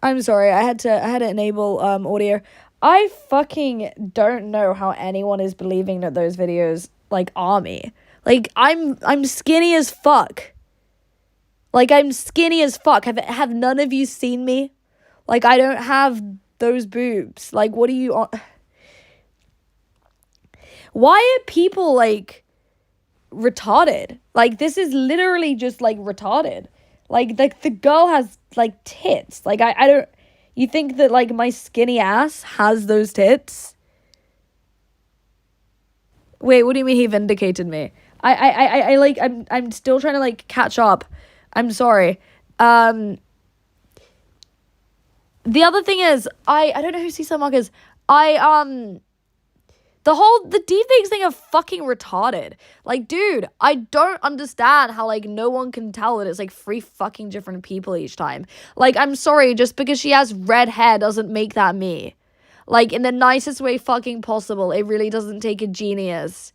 I'm sorry, I had to enable audio. I fucking don't know how anyone is believing that those videos like are me. Like I'm skinny as fuck. Like I'm skinny as fuck. Have none of you seen me? Like I don't have those boobs. Like what are you on? Why are people like retarded? Like this is literally just like retarded. Like the girl has like tits. Like I don't. You think that like my skinny ass has those tits? Wait, what do you mean he vindicated me? I like I'm still trying to like catch up. I'm sorry. The other thing is I don't know who C Mark is. The deepfakes thing are fucking retarded. Like, dude, I don't understand how, like, no one can tell that it's, like, three fucking different people each time. Like, I'm sorry, just because she has red hair doesn't make that me. Like, in the nicest way fucking possible, it really doesn't take a genius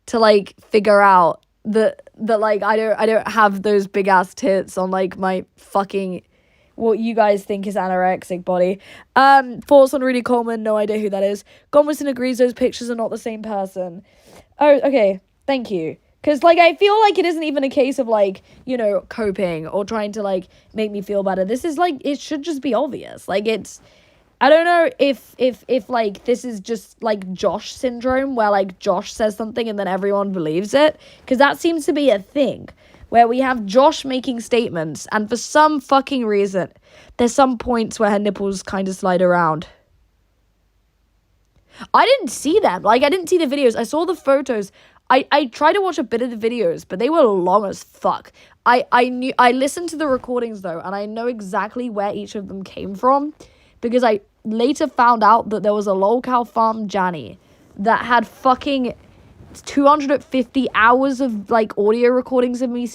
to, like, figure out that like, I don't have those big-ass tits on, like, my fucking what you guys think is anorexic body. Thoughts on Rudy Coleman, no idea who that is. Gomwison agrees those pictures are not the same person. Oh, okay, thank you. Because, like, I feel like it isn't even a case of, like, you know, coping or trying to, like, make me feel better. This is, like, it should just be obvious. Like, it's, I don't know if like, this is just, like, Josh syndrome, where, like, Josh says something and then everyone believes it. Because that seems to be a thing. Where we have Josh making statements, and for some fucking reason, there's some points where her nipples kind of slide around. I didn't see them. Like, I didn't see the videos. I saw the photos. I tried to watch a bit of the videos, but they were long as fuck. I listened to the recordings, though, and I know exactly where each of them came from, because I later found out that there was a Trollcow farm Janny that had fucking 250 hours of like audio recordings of me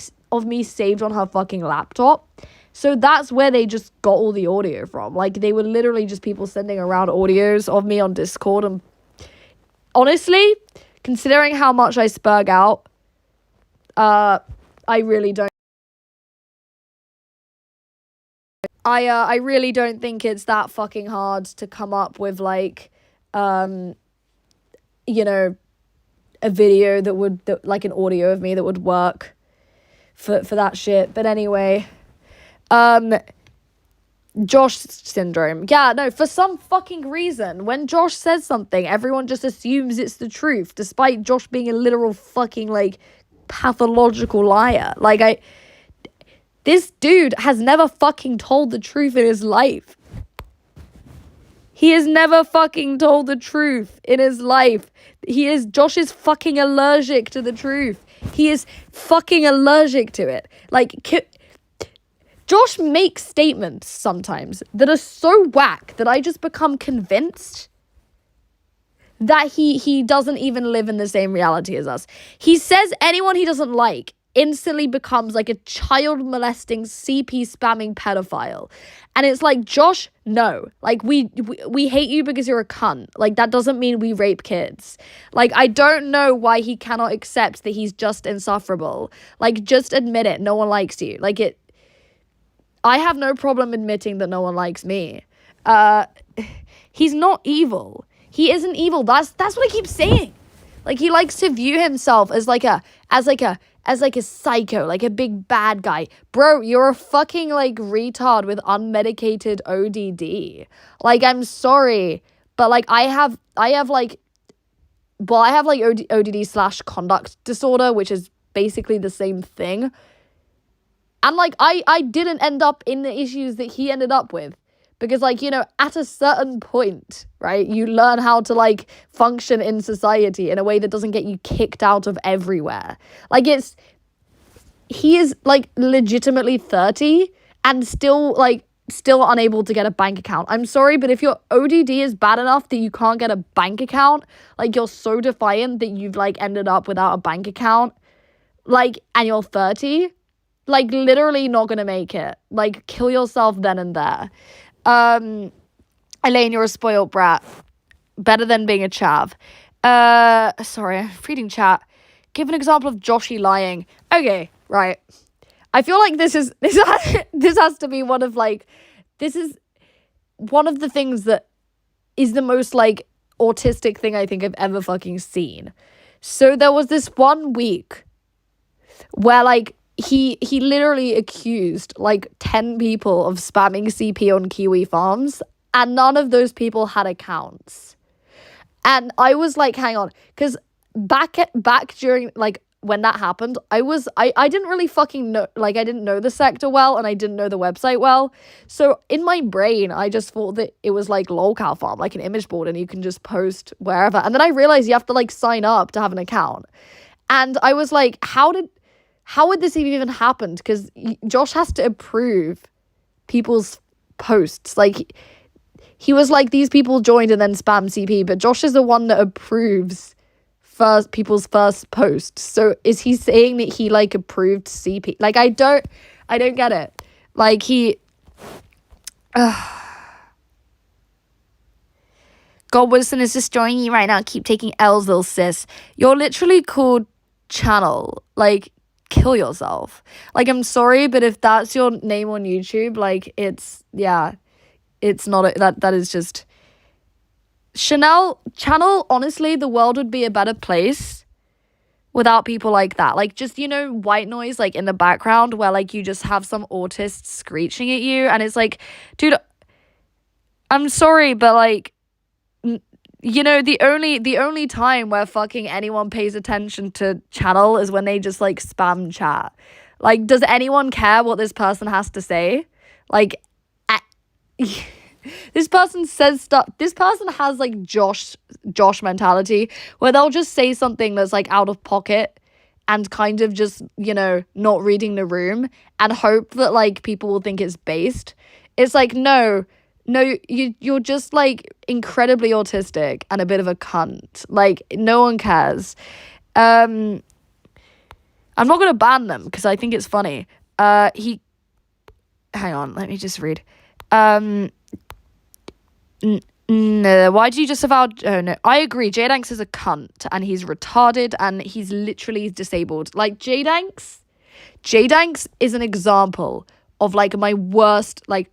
saved on her fucking laptop. So that's where they just got all the audio from. Like, they were literally just people sending around audios of me on Discord. And honestly, considering how much I spurg out, I really don't. I really don't think it's that fucking hard to come up with like, you know, a video that would, like an audio of me that would work for that shit. But anyway, Josh syndrome. Yeah, no, for some fucking reason, when Josh says something, everyone just assumes it's the truth, despite Josh being a literal fucking, like, pathological liar. Like, this dude has never fucking told the truth in his life. He has never fucking told the truth in his life. Josh is fucking allergic to the truth. He is fucking allergic to it. Like, Josh makes statements sometimes that are so whack that I just become convinced that he doesn't even live in the same reality as us. He says anyone he doesn't like instantly becomes like a child molesting CP spamming pedophile, and it's like, Josh, no, like we hate you because you're a cunt. Like, that doesn't mean we rape kids. Like, I don't know why he cannot accept that he's just insufferable. Like, just admit it. No one likes you. Like, I have no problem admitting that no one likes me. He's not evil. He isn't evil. That's what I keep saying. Like, he likes to view himself as like a psycho, like a big bad guy. Bro, you're a fucking, like, retard with unmedicated ODD. Like, I'm sorry, but, like, I have like ODD/conduct disorder, which is basically the same thing. And, like, I didn't end up in the issues that he ended up with. Because, like, you know, at a certain point, right, you learn how to, like, function in society in a way that doesn't get you kicked out of everywhere. Like, he is, like, legitimately 30 and still unable to get a bank account. I'm sorry, but if your ODD is bad enough that you can't get a bank account, like, you're so defiant that you've, like, ended up without a bank account, like, and you're 30, like, literally not gonna make it. Like, kill yourself then and there. Elaine, you're a spoiled brat. Better than being a chav. Sorry, I'm reading chat. Give an example of Joshy lying. Okay, right. I feel like this has to be one of, like, this is one of the things that is the most, like, autistic thing I think I've ever fucking seen. So there was this one week where, like, he literally accused, like, 10 people of spamming CP on Kiwi farms, and none of those people had accounts. And I was like, hang on, because back during, like, when that happened, I didn't really fucking know, like, I didn't know the sector well, and I didn't know the website well. So in my brain, I just thought that it was like Lolcow farm, like an image board, and you can just post wherever. And then I realized you have to, like, sign up to have an account. And I was like, how would this even happen? Because Josh has to approve people's posts. Like, he was like, these people joined and then spam CP, but Josh is the one that approves people's first post. So is he saying that he, like, approved CP? Like, I don't get it. Like, Godwinson is destroying you right now. Keep taking L's, little sis. You're literally called Channel. Like, kill yourself. Like, I'm sorry, but if that's your name on YouTube, like, it's not that is just Channel. Honestly, the world would be a better place without people like that. Like, just, you know, white noise, like, in the background where, like, you just have some autist screeching at you, and it's like, dude, I'm sorry, but, like, you know, the only time where fucking anyone pays attention to Channel is when they just, like, spam chat. Like, does anyone care what this person has to say? Like, this person says stuff. This person has, like, Josh mentality, where they'll just say something that's, like, out of pocket and kind of just, you know, not reading the room and hope that, like, people will think it's based. It's like, no, you're just, like, incredibly autistic and a bit of a cunt. Like, no one cares. I'm not gonna ban them because I think it's funny. Hang on, let me just read. No, why do you just avow? Oh no, I agree. Jadanks is a cunt and he's retarded and he's literally disabled. Like, Jadanks is an example of, like, my worst. Like,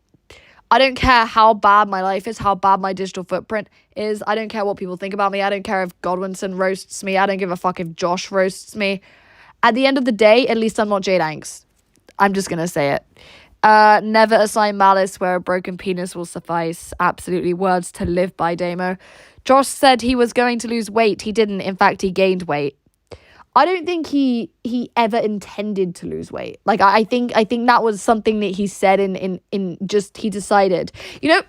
I don't care how bad my life is, how bad my digital footprint is. I don't care what people think about me. I don't care if Godwinson roasts me. I don't give a fuck if Josh roasts me. At the end of the day, at least I'm not Jadanks. I'm just gonna say it. Never assign malice where a broken penis will suffice. Absolutely words to live by, Damo. Josh said he was going to lose weight. He didn't. In fact, he gained weight. I don't think he ever intended to lose weight. Like, I think that was something that he said in just, he decided. You know,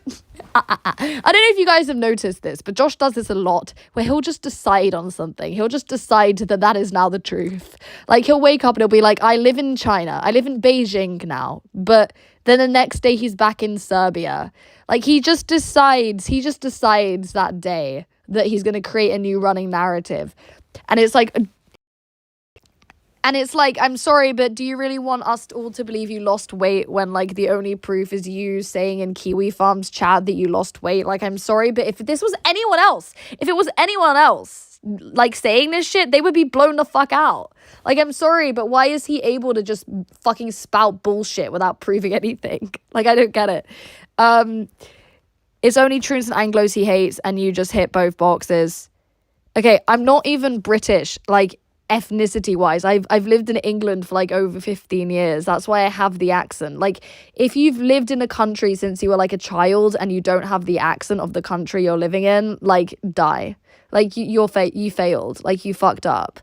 I don't know if you guys have noticed this, but Josh does this a lot, where he'll just decide on something. He'll just decide that is now the truth. Like, he'll wake up and he'll be like, I live in China. I live in Beijing now. But then the next day he's back in Serbia. Like, he just decides that day that he's going to create a new running narrative. And it's like, I'm sorry, but do you really want us all to believe you lost weight when, like, the only proof is you saying in Kiwi Farms chat that you lost weight? Like, I'm sorry, but if it was anyone else, like, saying this shit, they would be blown the fuck out. Like, I'm sorry, but why is he able to just fucking spout bullshit without proving anything? Like, I don't get it. It's only Troons and Anglos he hates, and you just hit both boxes. Okay, I'm not even British, like, ethnicity wise. I've lived in England for, like, over 15 years. That's why I have the accent. Like, if you've lived in a country since you were, like, a child and you don't have the accent of the country you're living in, like, die. Like, you failed. Like, you fucked up.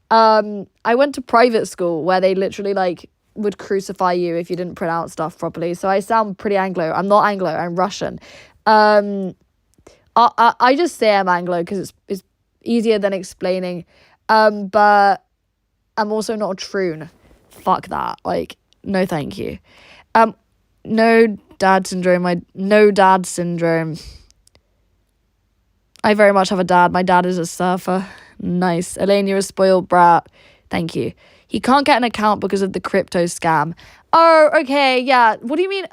I went to private school where they literally, like, would crucify you if you didn't pronounce stuff properly. So I sound pretty Anglo. I'm not Anglo. I'm Russian. I just say I'm Anglo because it's easier than explaining. But I'm also not a troon. Fuck that. Like, no thank you. No dad syndrome. No dad syndrome. I very much have a dad. My dad is a surfer. Nice. Elaine, you're a spoiled brat. Thank you. He can't get an account because of the crypto scam. Oh, okay, yeah. What do you mean?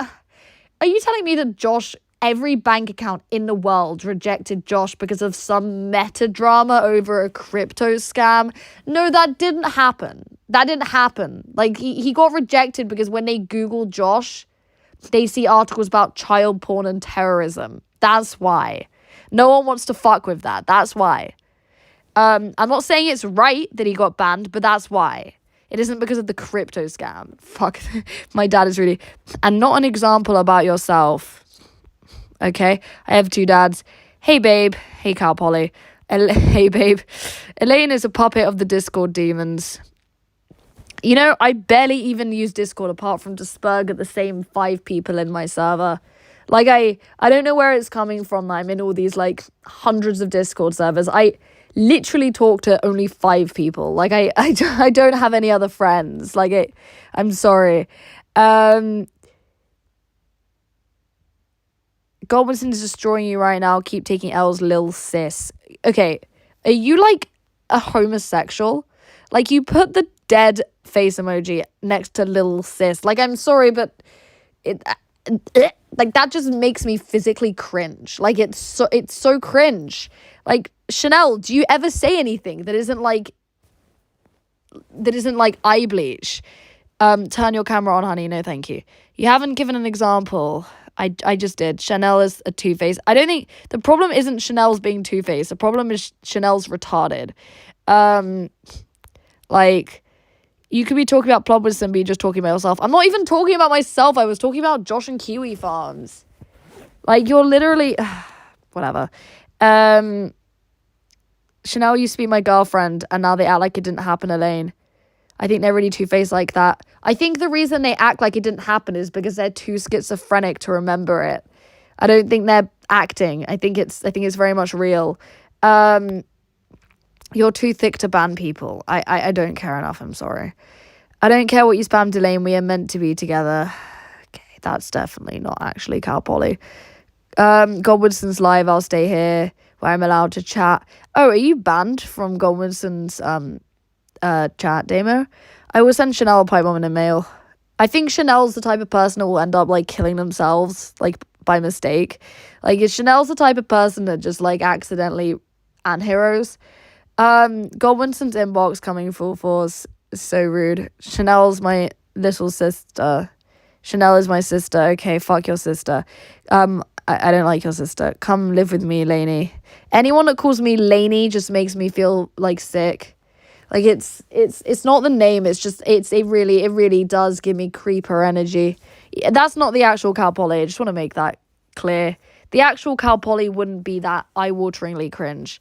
Are you telling me that every bank account in the world rejected Josh because of some meta drama over a crypto scam? No, that didn't happen. Like, he got rejected because when they Googled Josh, they see articles about child porn and terrorism. That's why. No one wants to fuck with that. That's why. I'm not saying it's right that he got banned, but that's why. It isn't because of the crypto scam. Fuck. My dad is really... And not an example about yourself. Okay? I have 2 dads. Hey, babe. Hey, Cal Polly. Hey, babe. Elaine is a puppet of the Discord demons. You know, I barely even use Discord apart from to Sperg the same 5 people in my server. Like, I don't know where it's coming from. I'm in all these, like, hundreds of Discord servers. I literally talk to only 5 people. Like, I don't have any other friends. Like, I'm sorry. Godwinson is destroying you right now. Keep taking L's, lil sis. Okay, are you, like, a homosexual? Like, you put the dead face emoji next to lil sis. Like, I'm sorry, but like, that just makes me physically cringe. Like, it's so cringe. Like, Chanel, do you ever say anything that isn't like eye bleach? Turn your camera on, honey. No, thank you. You haven't given an example. I just did. Chanel is a two-face. I don't think the problem isn't Chanel's being two-faced. The problem is Chanel's retarded. Like, you could be talking about Plobwis and be just talking about yourself. I'm not even talking about myself. I was talking about Josh and Kiwi Farms. Like, you're literally... whatever. Chanel used to be my girlfriend, and now they act like it didn't happen, Elaine. I think they're really two-faced like that. I think the reason they act like it didn't happen is because they're too schizophrenic to remember it. I don't think they're acting. I think it's very much real. You're too thick to ban people. I don't care enough. I'm sorry. I don't care what you spammed, Elaine. We are meant to be together. Okay, that's definitely not actually Cal Polly. Godwinson's live. I'll stay here where I'm allowed to chat. Oh, are you banned from Godwinson's chat, Damo? I will send Chanel a pipe bomb in a mail. I think Chanel's the type of person that will end up like killing themselves like by mistake. Like, Chanel's the type of person that just like accidentally heroes. Godwinson's inbox coming full force is so rude. Chanel's my little sister. Chanel is my sister. Okay, fuck your sister. I don't like your sister. Come live with me, Lainey. Anyone that calls me Lainey just makes me feel like sick. Like, it's not the name. It's just it really does give me creeper energy. That's not the actual Cal Poly. I just want to make that clear. The actual Cal Poly wouldn't be that eye-wateringly cringe.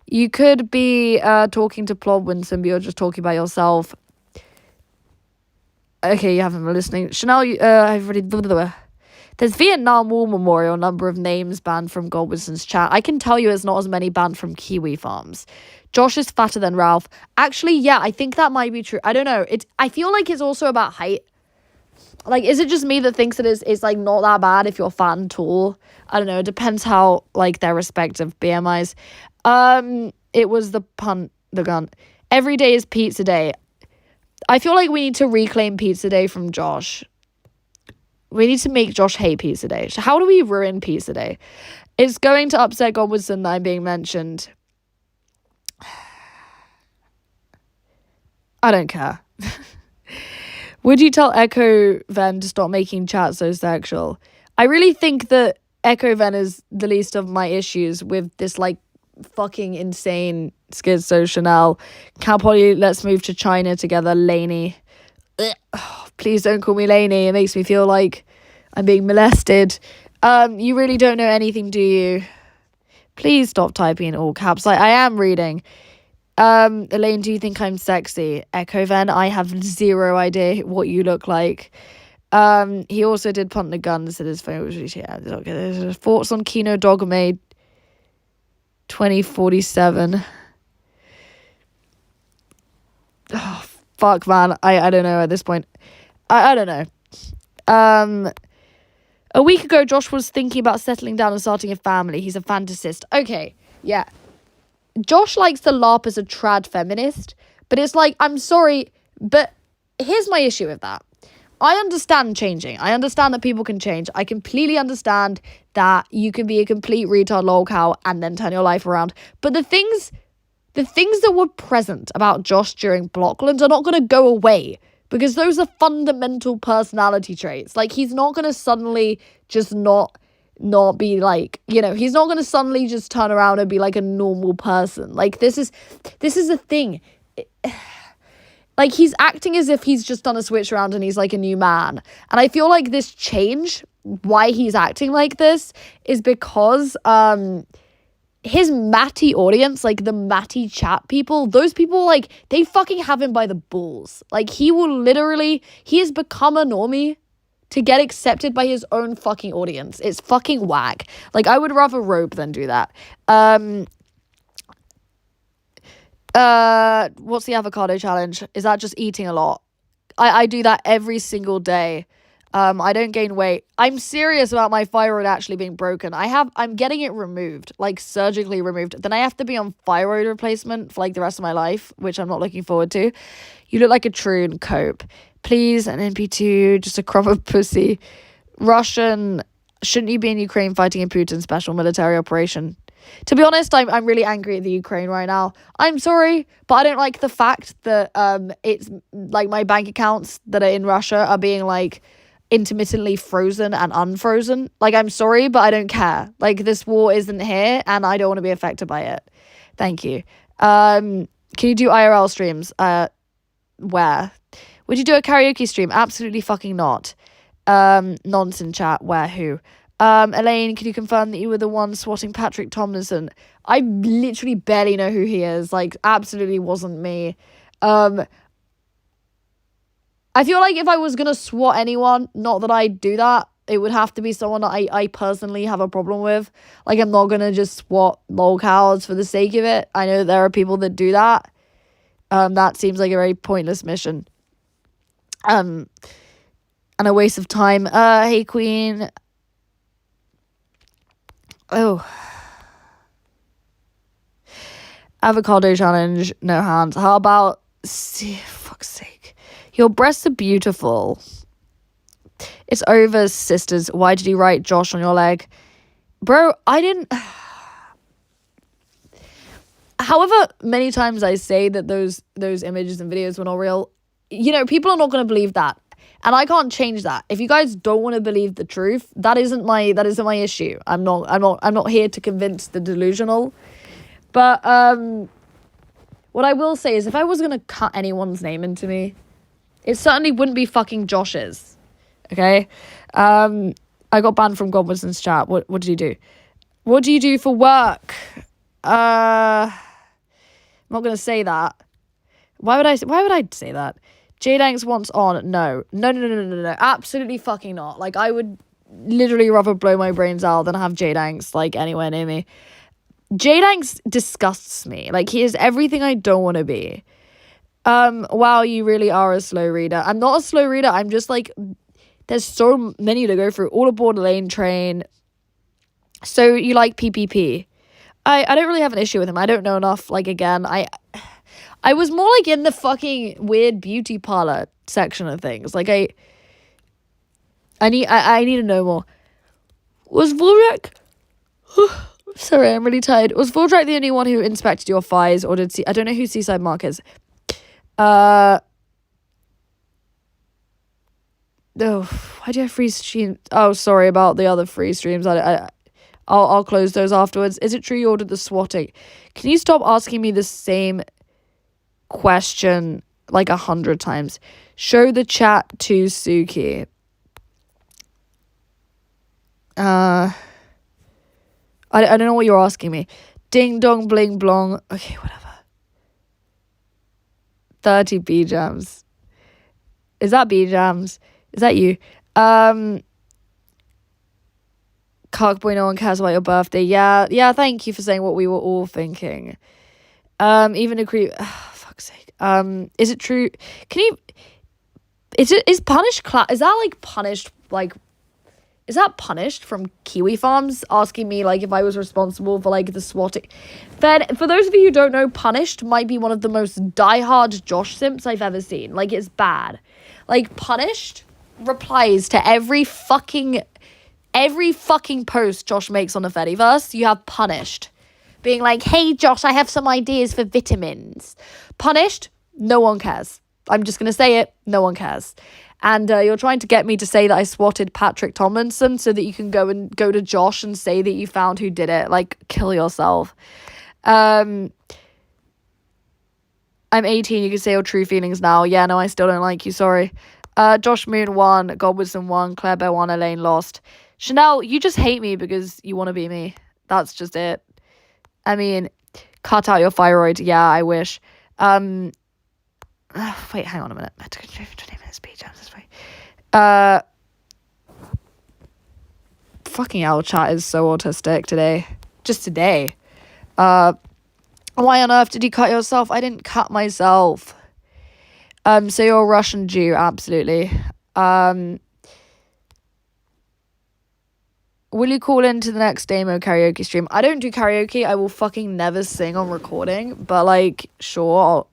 You could be talking to Plobwinson, but you're just talking about yourself. Okay, you haven't been listening. Chanel, I've already... There's Vietnam War Memorial, number of names banned from Godwinson's chat. I can tell you it's not as many banned from Kiwi Farms. Josh is fatter than Ralph. Actually, yeah, I think that might be true. I don't know. I feel like it's also about height. Like, is it just me that thinks that it's like not that bad if you're fat and tall? I don't know. It depends how like their respective BMIs. It was the gun. Every day is pizza day. I feel like we need to reclaim pizza day from Josh. We need to make Josh hate pizza day. So how do we ruin pizza day? It's going to upset Godwinson that I'm being mentioned. I don't care. Would you tell Echo Ven to stop making chat so sexual? I really think that Echo Ven is the least of my issues with this, like, fucking insane schizo Chanel. Cal Polly, let's move to China together, Lainey. Oh, please don't call me Lainey. It makes me feel like I'm being molested. You really don't know anything, do you? Please stop typing in all caps. Like, I am reading. Elaine, do you think I'm sexy? Echo Ven, I have zero idea what you look like. He also did punt the guns at his phone. Yeah, thoughts on Kino Dogme 2047. Oh, fuck, man. I don't know at this point. I don't know. A week ago, Josh was thinking about settling down and starting a family. He's a fantasist. Okay, yeah. Josh likes to LARP as a trad feminist, but it's like, I'm sorry, but here's my issue with that. I understand changing. I understand that people can change. I completely understand that you can be a complete retard lolcow and then turn your life around. But the things that were present about Josh during Blocklands are not going to go away Because those are fundamental personality traits. Like, he's not going to suddenly just not be like, you know, he's not going to suddenly just turn around and be like a normal person. Like, this is a thing. Like, he's acting as if he's just done a switch around and he's like a new man. And I feel like this change, why he's acting like this, is because his Matty audience, like the Matty chat people, those people, like, they fucking have him by the balls. Like, he has become a normie to get accepted by his own fucking audience. It's fucking whack. Like, I would rather rope than do that. What's the avocado challenge? Is that just eating a lot? I do that every single day. I don't gain weight. I'm serious about my thyroid actually being broken. I'm getting it removed, like surgically removed. Then I have to be on thyroid replacement for like the rest of my life, which I'm not looking forward to. You look like a troon, cope. Please, an NP2, just a crop of pussy. Russian, shouldn't you be in Ukraine fighting in Putin's special military operation? To be honest, I'm really angry at the Ukraine right now. I'm sorry, but I don't like the fact that it's like my bank accounts that are in Russia are being like intermittently frozen and unfrozen. Like, I'm sorry, but I don't care. Like, this war isn't here and I don't want to be affected by it. Thank you. Can you do IRL streams? Where? Would you do a karaoke stream? Absolutely fucking not. Nonsense chat. Where? Who? Elaine, can you confirm that you were the one swatting Patrick Tomlinson? I literally barely know who he is. Like, absolutely wasn't me. I feel like if I was gonna swat anyone, not that I do that, it would have to be someone that I personally have a problem with. Like, I'm not gonna just swat lolcows for the sake of it. I know there are people that do that. That seems like a very pointless mission. And a waste of time. Hey, Queen. Oh. Avocado challenge, no hands. How about... fuck's sake. Your breasts are beautiful. It's over, sisters. Why did you write Josh on your leg? Bro, I didn't... However many times I say that those images and videos were not real, you know, people are not going to believe that. And I can't change that. If you guys don't want to believe the truth, that isn't my issue. I'm not here to convince the delusional. But what I will say is, if I was going to cut anyone's name into me, it certainly wouldn't be fucking Josh's. Okay? I got banned from Godwinson's chat. What did you do? What do you do for work? I'm not going to say that. Why would I say that? J-Danks wants on. No. Absolutely fucking not. Like, I would literally rather blow my brains out than have J-Danks, like, anywhere near me. J-Danks disgusts me. Like, he is everything I don't want to be. Wow, you really are a slow reader. I'm not a slow reader. I'm just, like, there's so many to go through. All aboard Lane Train. So, you like PPP. I don't really have an issue with him. I don't know enough. Like, again, I was more like in the fucking weird beauty parlor section of things. Like, I need to know more. Was Volrak... Sorry, I'm really tired. Was Volrak the only one who inspected your thighs, or did I don't know who Seaside Mark is. Oh, why do I freeze stream? Oh, sorry about the other free streams. I'll close those afterwards. Is it true you ordered the swatting? Can you stop asking me the same question like 100 times? Show the chat to Suki. I don't know what you're asking me. Ding dong bling blong. Okay, whatever. 30 B-jams. Is that B-jams? Is that you? Cockboy, no one cares about your birthday. Yeah, thank you for saying what we were all thinking. Even a creep... fuck's sake. Is it true? Can you... Is punished... Is that, like, punished, like... Is that punished from Kiwi Farms asking me, like, if I was responsible for, like, the swatting? Then, for those of you who don't know, Punished might be one of the most diehard Josh simps I've ever seen. Like, it's bad. Like, Punished replies to every fucking post Josh makes on the Fediverse. You have Punished being like, hey, Josh, I have some ideas for vitamins. Punished, no one cares. I'm just going to say it. No one cares. And you're trying to get me to say that I swatted Patrick Tomlinson so that you can go to Josh and say that you found who did it. Like, kill yourself. I'm 18. You can say your true feelings now. Yeah, no, I still don't like you. Sorry. Josh Moon won. Godwinson won. Claire Bear won. Elaine lost. Chanel, you just hate me because you want to be me. That's just it. I mean, cut out your thyroid. Yeah, I wish. Wait, hang on a minute. Fucking hell, chat is so autistic today. Just today. Why on earth did you cut yourself? I didn't cut myself. So you're a Russian Jew, absolutely. Will you call into the next Damo karaoke stream? I don't do karaoke. I will fucking never sing on recording. But, like, sure.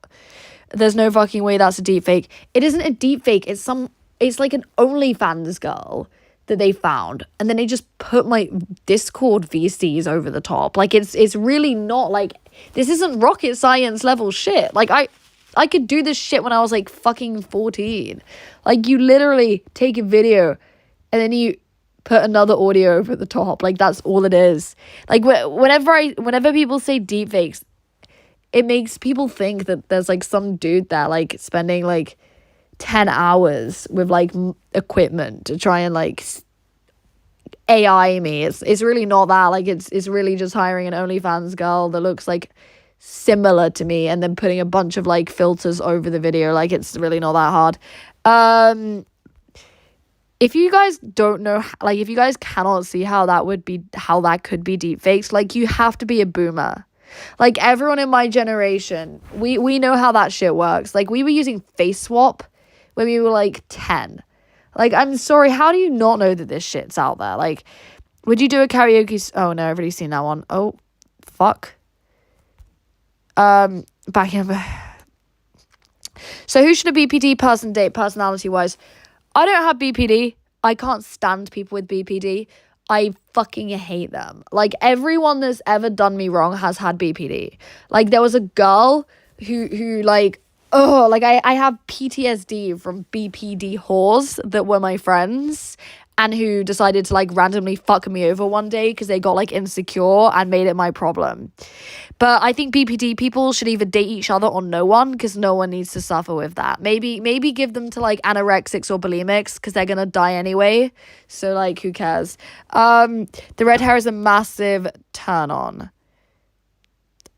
There's no fucking way that's a deep fake. It isn't a deep fake. It's like an OnlyFans girl that they found. And then they just put my Discord VCs over the top. Like, it's really not, like... This isn't rocket science level shit. Like, I could do this shit when I was, like, fucking 14. Like, you literally take a video and then you put another audio over the top. Like, that's all it is. Like, whenever people say deepfakes, it makes people think that there's, like, some dude there, like, spending, like, 10 hours with, like, equipment to try and, like, AI me. It's really not that. Like, it's really just hiring an OnlyFans girl that looks, like, similar to me and then putting a bunch of, like, filters over the video. Like, it's really not that hard. If you guys don't know, like, if you guys cannot see how that could be deepfakes, like, you have to be a boomer. Like, everyone in my generation, we know how that shit works. Like, we were using Face Swap when we were, like, 10. Like, I'm sorry, how do you not know that this shit's out there? Like, would you do a karaoke... Oh, no, I've already seen that one. Oh, fuck. Back in... So, who should a BPD person date, personality-wise? I don't have BPD. I can't stand people with BPD. I fucking hate them. Like, everyone that's ever done me wrong has had BPD. Like, there was a girl who like... Oh, like, I have PTSD from BPD whores that were my friends and who decided to, like, randomly fuck me over one day because they got, like, insecure and made it my problem. But I think BPD people should either date each other or no one because no one needs to suffer with that. Maybe give them to, like, anorexics or bulimics because they're gonna die anyway. So, like, who cares? The red hair is a massive turn on.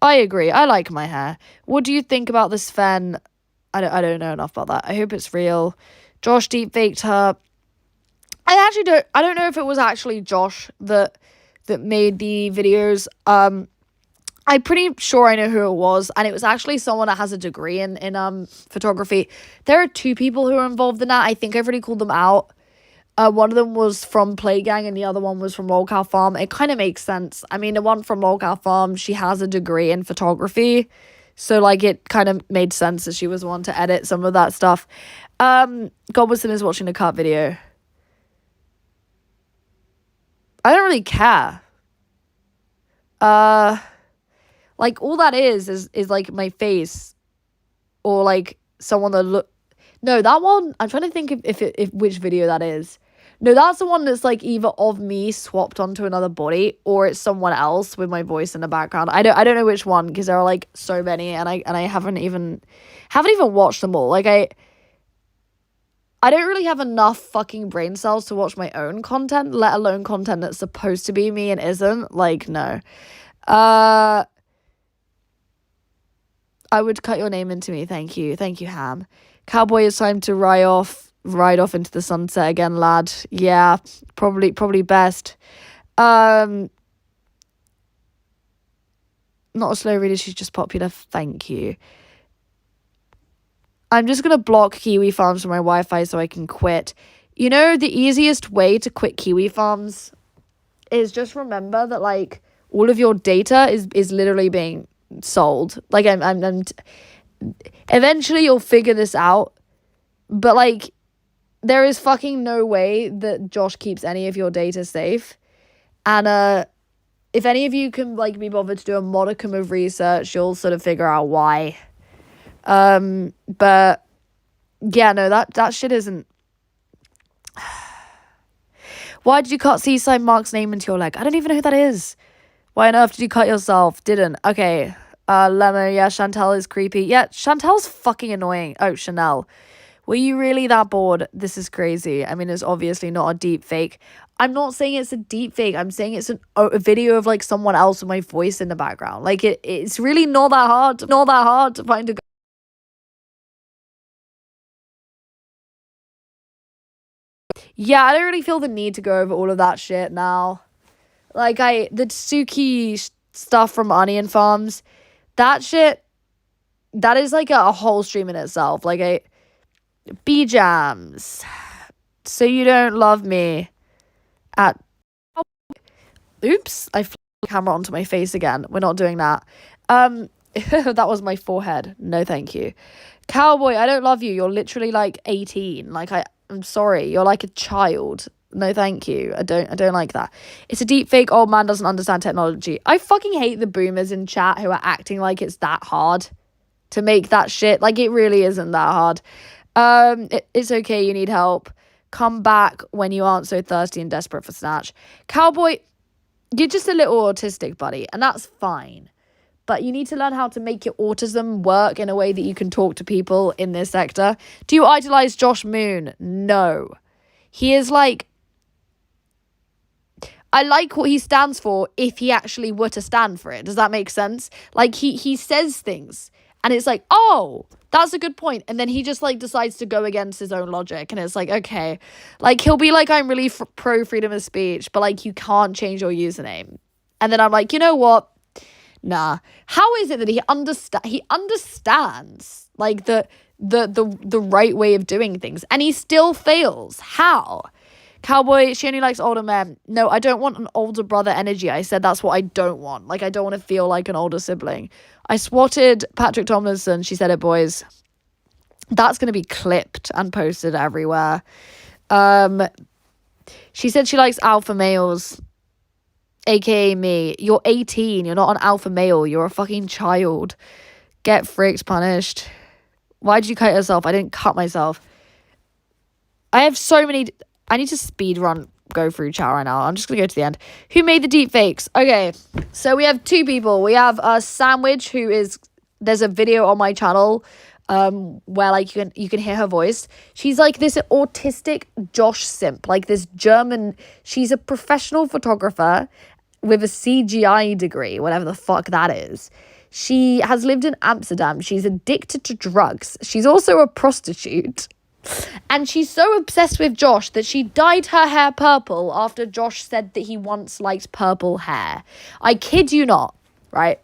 I agree. I like my hair. What do you think about this Fen? I don't know enough about that. I hope it's real. Josh deepfaked her. I don't know if it was actually Josh that made the videos. I'm pretty sure I know who it was, and it was actually someone that has a degree in photography. There are 2 people who are involved in that. I think I've already called them out. One of them was from Playgang and the other one was from Trollcow Farm. It kind of makes sense. I mean, the one from Trollcow Farm, she has a degree in photography. So, like, it kind of made sense that she was one to edit some of that stuff. Godwinson is watching a cut video. I don't really care. Like, all that is like, my face. Or, like, someone that look... No, that one... I'm trying to think if which video that is. No, that's the one that's, like, either of me swapped onto another body or it's someone else with my voice in the background. I don't know which one because there are, like, so many and I haven't even watched them all. Like, I don't really have enough fucking brain cells to watch my own content, let alone content that's supposed to be me and isn't. Like, no. I would cut your name into me. Thank you, Ham. Cowboy, it's time to ride off into the sunset again, lad. Yeah, probably best. Not a slow reader, she's just popular. Thank you. I'm just gonna block Kiwi Farms from my Wi-Fi so I can quit. You know, the easiest way to quit Kiwi Farms is just remember that, like, all of your data is literally being sold. Like, I'm eventually you'll figure this out, but, like, there is fucking no way that Josh keeps any of your data safe. And if any of you can, like, be bothered to do a modicum of research, you'll sort of figure out why. But Yeah, no, that shit isn't. Why did you cut Seaside Mark's name into your leg? I don't even know who that is. Why on earth did you cut yourself? Didn't. Okay. Lemon, yeah, Chantel is creepy. Yeah, Chantel's fucking annoying. Oh, Chanel. Were you really that bored? This is crazy. I mean, it's obviously not a deep fake. I'm not saying it's a deep fake. I'm saying it's a video of like someone else with my voice in the background. Like it's really not that hard. Not that hard to find a. Yeah, I don't really feel the need to go over all of that shit now. Like the Suki stuff from Onion Farms, that shit, that is like a whole stream in itself. Like B-Jams. So you don't love me at. Oops, I flipped the camera onto my face again. We're not doing that. That was my forehead. No, thank you. Cowboy, I don't love you. You're literally like 18. Like I'm sorry. You're like a child. No, thank you. I don't like that. It's a deep fake. Old man doesn't understand technology. I fucking hate the boomers in chat who are acting like it's that hard to make that shit. Like it really isn't that hard. It's okay. You need help. Come back when you aren't so thirsty and desperate for snatch. Cowboy, you're just a little autistic, buddy, and that's fine. But you need to learn how to make your autism work in a way that you can talk to people in this sector. Do you idolize Josh Moon? No. He is like... I like what he stands for if he actually were to stand for it. Does that make sense? Like, he says things, and it's like, oh, that's a good point. And then he just, like, decides to go against his own logic, and it's like, okay. Like, he'll be like, I'm really pro freedom of speech, but, like, you can't change your username. And then I'm like, you know what? Nah. How is it that he understands, like, the right way of doing things, and he still fails? How? Cowboy, she only likes older men. No, I don't want an older brother energy. I said that's what I don't want. Like, I don't want to feel like an older sibling. I swatted Patrick Tomlinson. She said it, boys. That's going to be clipped and posted everywhere. She said she likes alpha males, aka me. You're 18. You're not an alpha male. You're a fucking child. Get fricked, punished. Why did you cut yourself? I didn't cut myself. I have so many... I need to speed run, go through chat right now. I'm just going to go to the end. Who made the deep fakes? Okay, so we have two people. We have Sandwich, who is... There's a video on my channel where like you can hear her voice. She's like this autistic Josh simp. Like this German... She's a professional photographer with a CGI degree, whatever the fuck that is. She has lived in Amsterdam. She's addicted to drugs. She's also a prostitute. And she's so obsessed with Josh that she dyed her hair purple after Josh said that he once liked purple hair. I kid you not, right?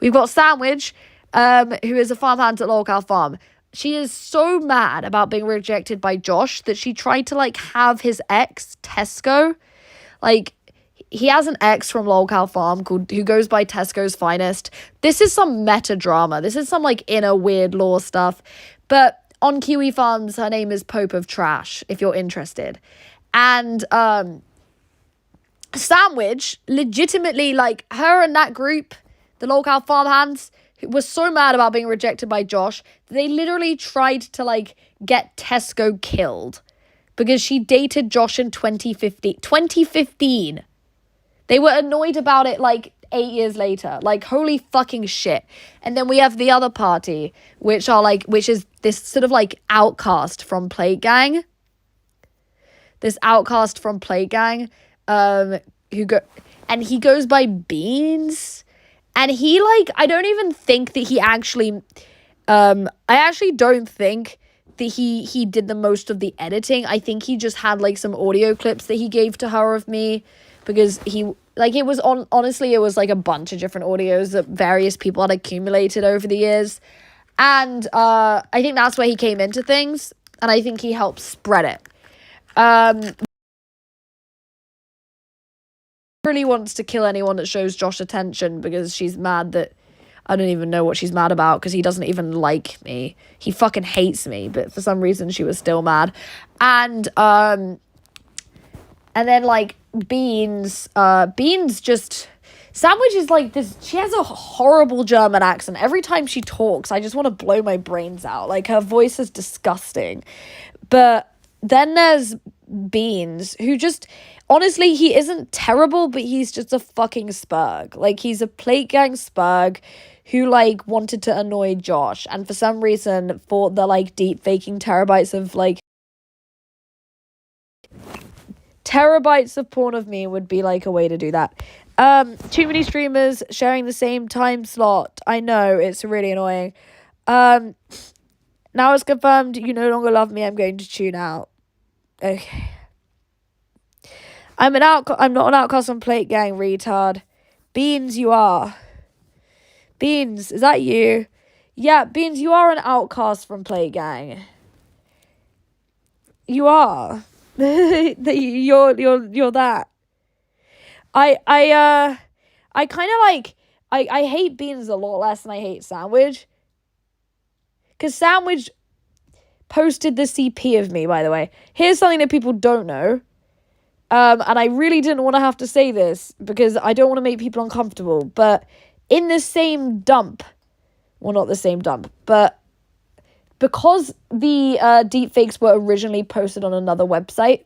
We've got Sandwich, who is a farmhand at Trollcow Farm. She is so mad about being rejected by Josh that she tried to, like, have his ex, Tesco. Like, he has an ex from Trollcow Farm who goes by Tesco's Finest. This is some meta drama. This is some, like, inner weird law stuff. But... on Kiwi Farms, her name is Pope of Trash, if you're interested. And Sandwich, legitimately, like, her and that group, the Trollcow Farmhands, was so mad about being rejected by Josh, they literally tried to, like, get Tesco killed. Because she dated Josh in 2015. 2015! They were annoyed about it, like, 8 years later. Like, holy fucking shit. And then we have the other party, which is this sort of like outcast from Plague Gang. This outcast from Plague Gang, and he goes by Beans. And he, like, I don't even think that he actually, I actually don't think that he did the most of the editing. I think he just had, like, some audio clips that he gave to her of me. Because it was honestly, it was like a bunch of different audios that various people had accumulated over the years. And I think that's where he came into things. And I think he helped spread it. Really wants to kill anyone that shows Josh attention because she's mad that... I don't even know what she's mad about because he doesn't even like me. He fucking hates me. But for some reason, she was still mad. And then, like... Beans just Sandwich is like this. She has a horrible German accent. Every time she talks, I just want to blow my brains out. Like, her voice is disgusting. But then there's Beans, who just, honestly, he isn't terrible, but he's just a fucking Sperg. Like, he's a plate gang Sperg who, like, wanted to annoy Josh, and for some reason thought that, like, deep faking terabytes of porn of me would be, like, a way to do that. Too many streamers sharing the same time slot. I know, it's really annoying. Now it's confirmed you no longer love me. I'm going to tune out. Okay. I'm not an outcast on Plate Gang, retard. Beans, you are. Beans, is that you? Yeah, Beans, you are an outcast from Plate Gang. You are. You're that. I kind of like, I hate Beans a lot less than I hate Sandwich. Because Sandwich posted the CP of me, by the way. Here's something that people don't know. And I really didn't want to have to say this because I don't want to make people uncomfortable. But in the same dump, well, not the same dump, but because the deepfakes were originally posted on another website,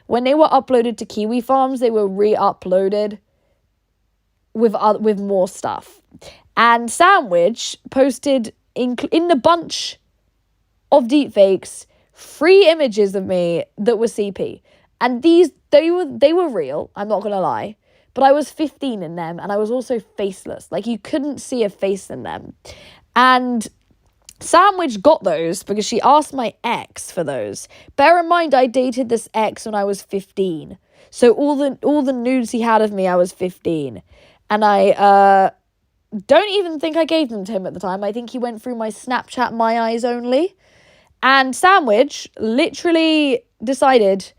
when they were uploaded to Kiwi Farms, they were re-uploaded with more stuff. And Sandwich posted in the bunch of deepfakes 3 images of me that were CP. And they were real, I'm not gonna lie. But I was 15 in them, and I was also faceless. Like, you couldn't see a face in them. And Sandwich got those because she asked my ex for those. Bear in mind, I dated this ex when I was 15. So all the nudes he had of me, I was 15. And I don't even think I gave them to him at the time. I think he went through my Snapchat My Eyes only. And Sandwich literally decided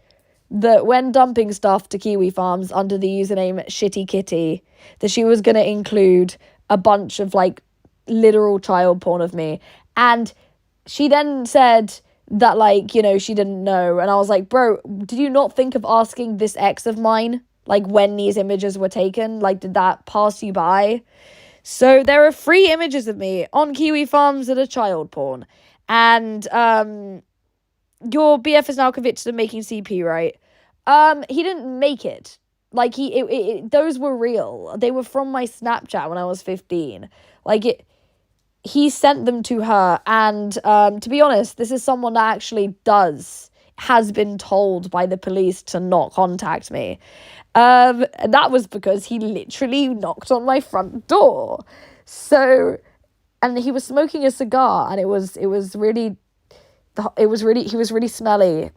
that when dumping stuff to Kiwi Farms under the username Shitty Kitty, that she was going to include a bunch of, like, literal child porn of me. And she then said that, like, you know, she didn't know. And I was like, bro, did you not think of asking this ex of mine, like, when these images were taken? Like, did that pass you by? So there are 3 images of me on Kiwi Farms that are child porn. And your BF is now convicted of making CP, right? He didn't make it. Like, those were real. They were from my Snapchat when I was 15. Like, he sent them to her, and to be honest, this is someone that actually has been told by the police to not contact me. And that was because he literally knocked on my front door. So, and he was smoking a cigar, and he was really smelly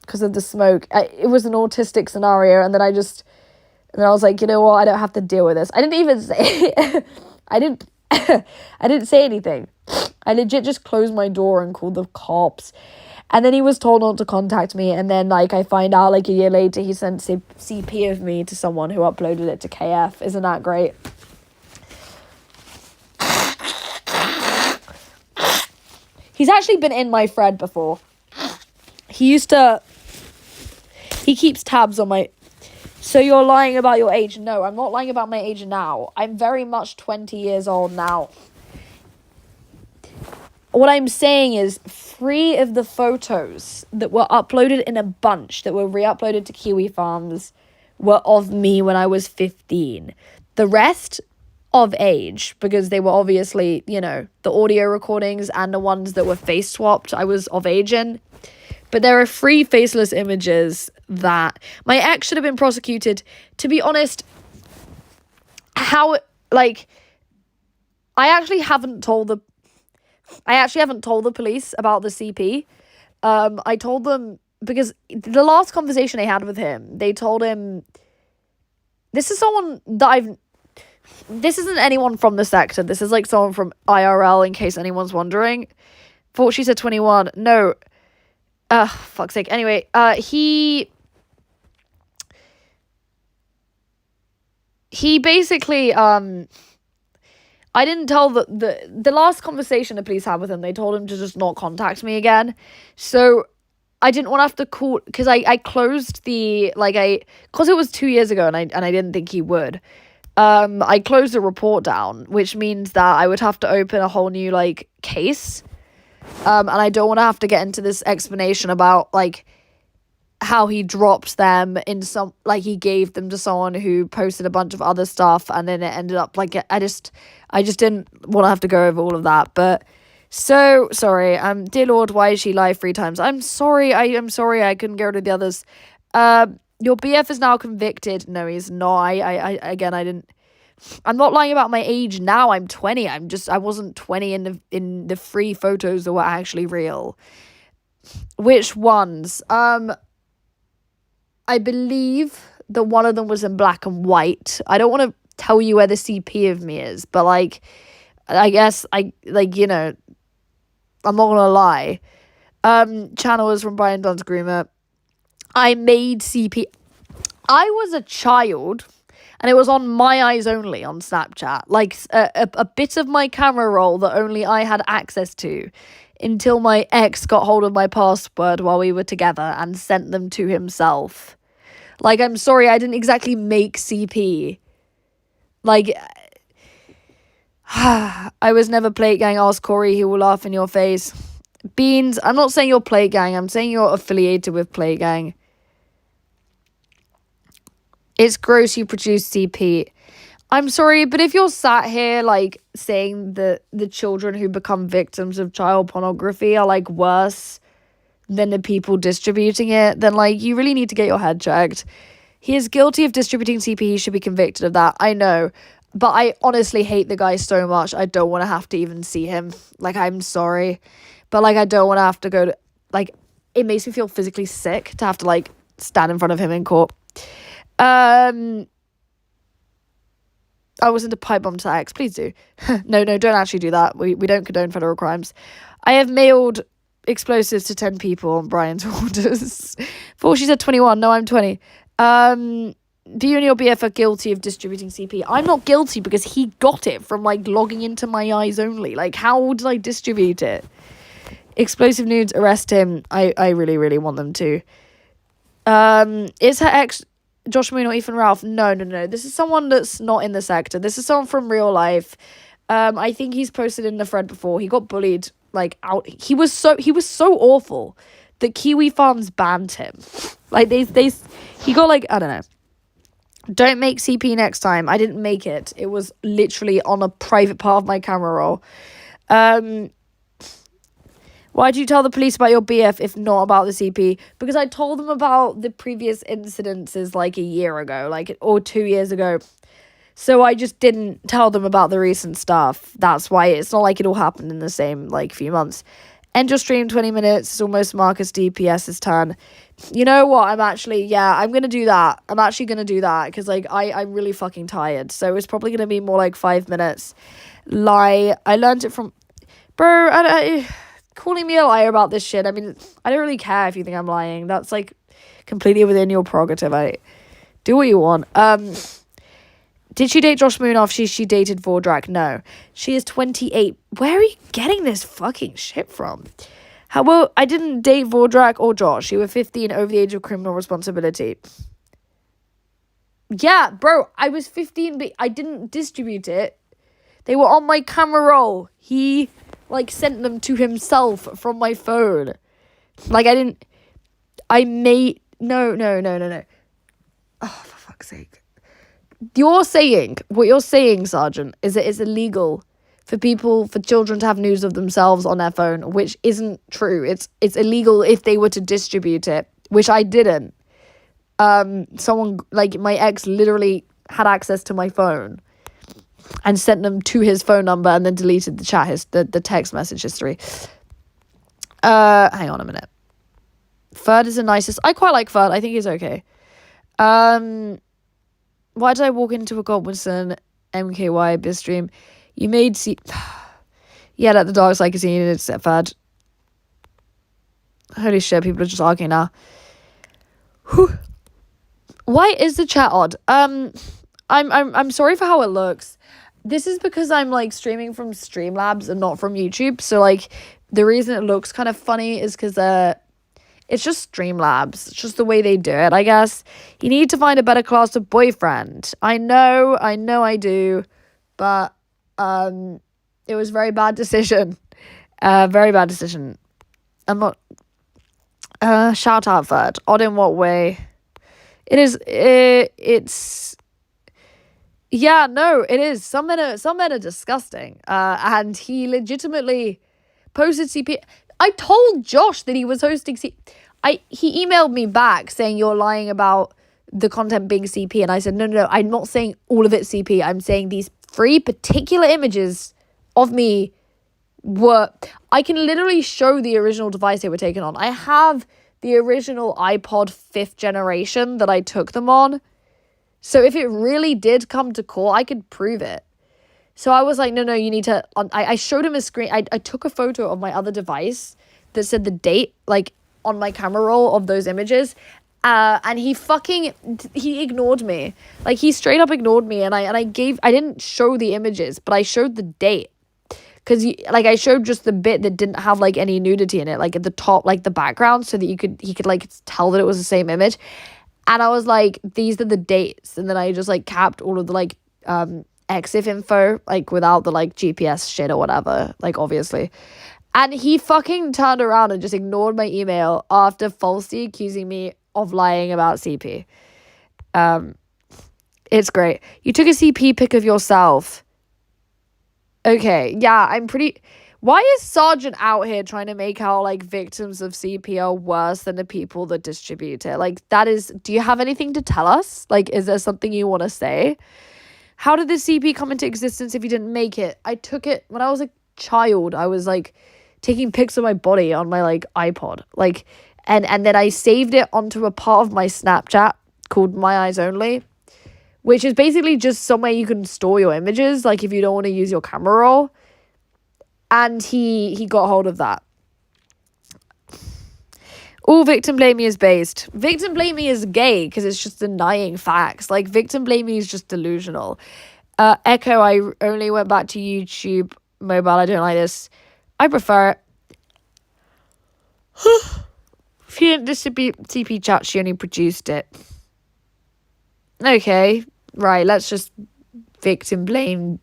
because of the smoke. It was an autistic scenario, and then I was like, you know what, I don't have to deal with this. I didn't even say I didn't say anything. I legit just closed my door and called the cops. And then he was told not to contact me, and then, like, I find out, like, a year later he sent CP of me to someone who uploaded it to KF. Isn't that great? He's actually been in my thread before. He keeps tabs on my... So you're lying about your age? No, I'm not lying about my age now. I'm very much 20 years old now. What I'm saying is 3 of the photos that were uploaded in a bunch that were re-uploaded to Kiwi Farms were of me when I was 15. The rest of age, because they were obviously, you know, the audio recordings and the ones that were face swapped, I was of age in. But there are 3 faceless images that my ex should have been prosecuted. To be honest, I actually haven't told the police about the CP. I told them because the last conversation I had with him, they told him, this is someone that this isn't anyone from the sector. This is, like, someone from IRL, in case anyone's wondering. Thought she said 21. No. Fuck's sake. Anyway, he basically, I didn't tell the last conversation the police had with him, they told him to just not contact me again. So I didn't want to have to call, because I closed because it was 2 years ago, and I didn't think he would. I closed the report down, which means that I would have to open a whole new, like, case. And I don't want to have to get into this explanation about, like, how he dropped them in some, like, he gave them to someone who posted a bunch of other stuff, and then it ended up, like, I just didn't want to have to go over all of that. But so sorry. Dear Lord, why is she live 3 times? I'm sorry. I'm sorry I couldn't get rid of the others. Your BF is now convicted. No, he's not. I'm not lying about my age now. I'm 20. I wasn't 20 in the free photos that were actually real. Which ones? I believe that one of them was in black and white. I don't want to tell you where the CP of me is, but, like, I guess I'm not gonna lie. Channel is from Brian Dunn's groomer. I made CP. I was a child, and it was on my eyes only on Snapchat. Like, a bit of my camera roll that only I had access to, until my ex got hold of my password while we were together and sent them to himself. Like, I'm sorry, I didn't exactly make CP. Like, I was never Plate Gang. Ask Corey, he will laugh in your face. Beans, I'm not saying you're Plate Gang. I'm saying you're affiliated with Plate Gang. It's gross you produce CP. I'm sorry, but if you're sat here, like, saying that the children who become victims of child pornography are, like, worse than the people distributing it, then, like, you really need to get your head checked. He is guilty of distributing CP. He should be convicted of that. I know. But I honestly hate the guy so much. I don't want to have to even see him. Like, I'm sorry. But, like, I don't want to have to go to... Like, it makes me feel physically sick to have to, like, stand in front of him in court. I was into pipe bomb to X. Please do. No, don't actually do that. We don't condone federal crimes. I have mailed explosives to 10 people on Brian's orders. Before she said 21. No, I'm 20. Do you and your BF are guilty of distributing CP? I'm not guilty because he got it from, like, logging into my eyes only. Like, how did I distribute it? Explosive nudes, arrest him. I really, really want them to. Is her ex Josh Moon or Ethan Ralph? No. This is someone that's not in the sector. This is someone from real life. I think he's posted in the thread before. He got bullied, like, out. He was so awful that Kiwi Farms banned him. Like, he got, like, I don't know. Don't make CP next time. I didn't make it. It was literally on a private part of my camera roll. Why did you tell the police about your BF if not about the CP? Because I told them about the previous incidences, like, a year ago, like, or 2 years ago. So I just didn't tell them about the recent stuff. That's why it's not like it all happened in the same, like, few months. End your stream 20 minutes. It's almost Marcus DPS's turn. You know what? I'm going to do that. I'm actually going to do that because, like, I'm really fucking tired. So it's probably going to be more like 5 minutes. Lie. I learned it from... Bro, calling me a liar about this shit. I mean, I don't really care if you think I'm lying. That's, like, completely within your prerogative. Do what you want. Did she date Josh Moon after she dated Vordrak? No. She is 28. Where are you getting this fucking shit from? Well, I didn't date Vordrak or Josh. You were 15, over the age of criminal responsibility. Yeah, bro, I was 15, but I didn't distribute it. They were on my camera roll. He, like, sent them to himself from my phone. Like, no. Oh, for fuck's sake. What you're saying, Sergeant, is that it's illegal for children to have news of themselves on their phone, which isn't true. It's illegal if they were to distribute it, which I didn't. Someone, like, my ex literally had access to my phone and sent them to his phone number and then deleted the text message history. Hang on a minute. Ferd is the nicest. I quite like Ferd. I think he's okay. Why did I walk into a Godwinson MKY biz stream? You made yeah, let the dogs like a scene and it's Ferd. Holy shit, people are just arguing now. Whew. Why is the chat odd? I'm sorry for how it looks. This is because I'm, like, streaming from Streamlabs and not from YouTube. So, like, the reason it looks kind of funny is because It's just Streamlabs. It's just the way they do it, I guess. You need to find a better class of boyfriend. I know I do. But it was a very bad decision. Very bad decision. I'm not... shout out third. Odd in what way? It's... Yeah, no, it is. Some men are disgusting. And he legitimately posted CP... I told Josh that he was hosting CP. He emailed me back saying you're lying about the content being CP. And I said, no, I'm not saying all of it CP. I'm saying these 3 particular images of me were... I can literally show the original device they were taken on. I have the original iPod 5th generation that I took them on. So if it really did come to court, I could prove it. So I was like, no, you need to... I showed him a screen. I took a photo of my other device that said the date, like, on my camera roll of those images. And he ignored me. Like, he straight up ignored me. And I didn't show the images, but I showed the date. Because, I showed just the bit that didn't have, like, any nudity in it. Like, at the top, like, the background, so that he could, like, tell that it was the same image. And I was like, these are the dates. And then I just, like, capped all of the, like, EXIF info, like, without the, like, GPS shit or whatever, like, obviously. And he fucking turned around and just ignored my email after falsely accusing me of lying about CP. It's great. You took a CP pic of yourself. Okay, yeah, I'm pretty... Why is Sergeant out here trying to make out, like, victims of CP are worse than the people that distribute it? Like, that is... Do you have anything to tell us? Like, is there something you want to say? How did the CP come into existence if you didn't make it? I took it when I was a child. I was, like, taking pics of my body on my, like, iPod. Like, and then I saved it onto a part of my Snapchat called My Eyes Only, which is basically just somewhere you can store your images, like, if you don't want to use your camera roll. And he got hold of that. All victim blaming is based. Victim blaming is gay because it's just denying facts. Like, victim blaming is just delusional. Echo, I only went back to YouTube mobile. I don't like this. I prefer it. If you didn't distribute TP chat, she only produced it. Okay, right, let's just victim blame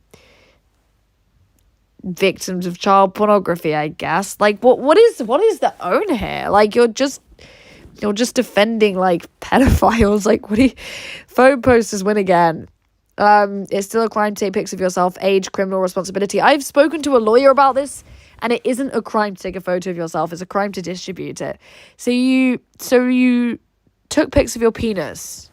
victims of child pornography, I guess. Like, what is the own here? Like, you're just defending, like, pedophiles. Like, what do you... Phone posters win again. It's still a crime to take pics of yourself. Age, criminal responsibility. I've spoken to a lawyer about this, and it isn't a crime to take a photo of yourself. It's a crime to distribute it. So you took pics of your penis.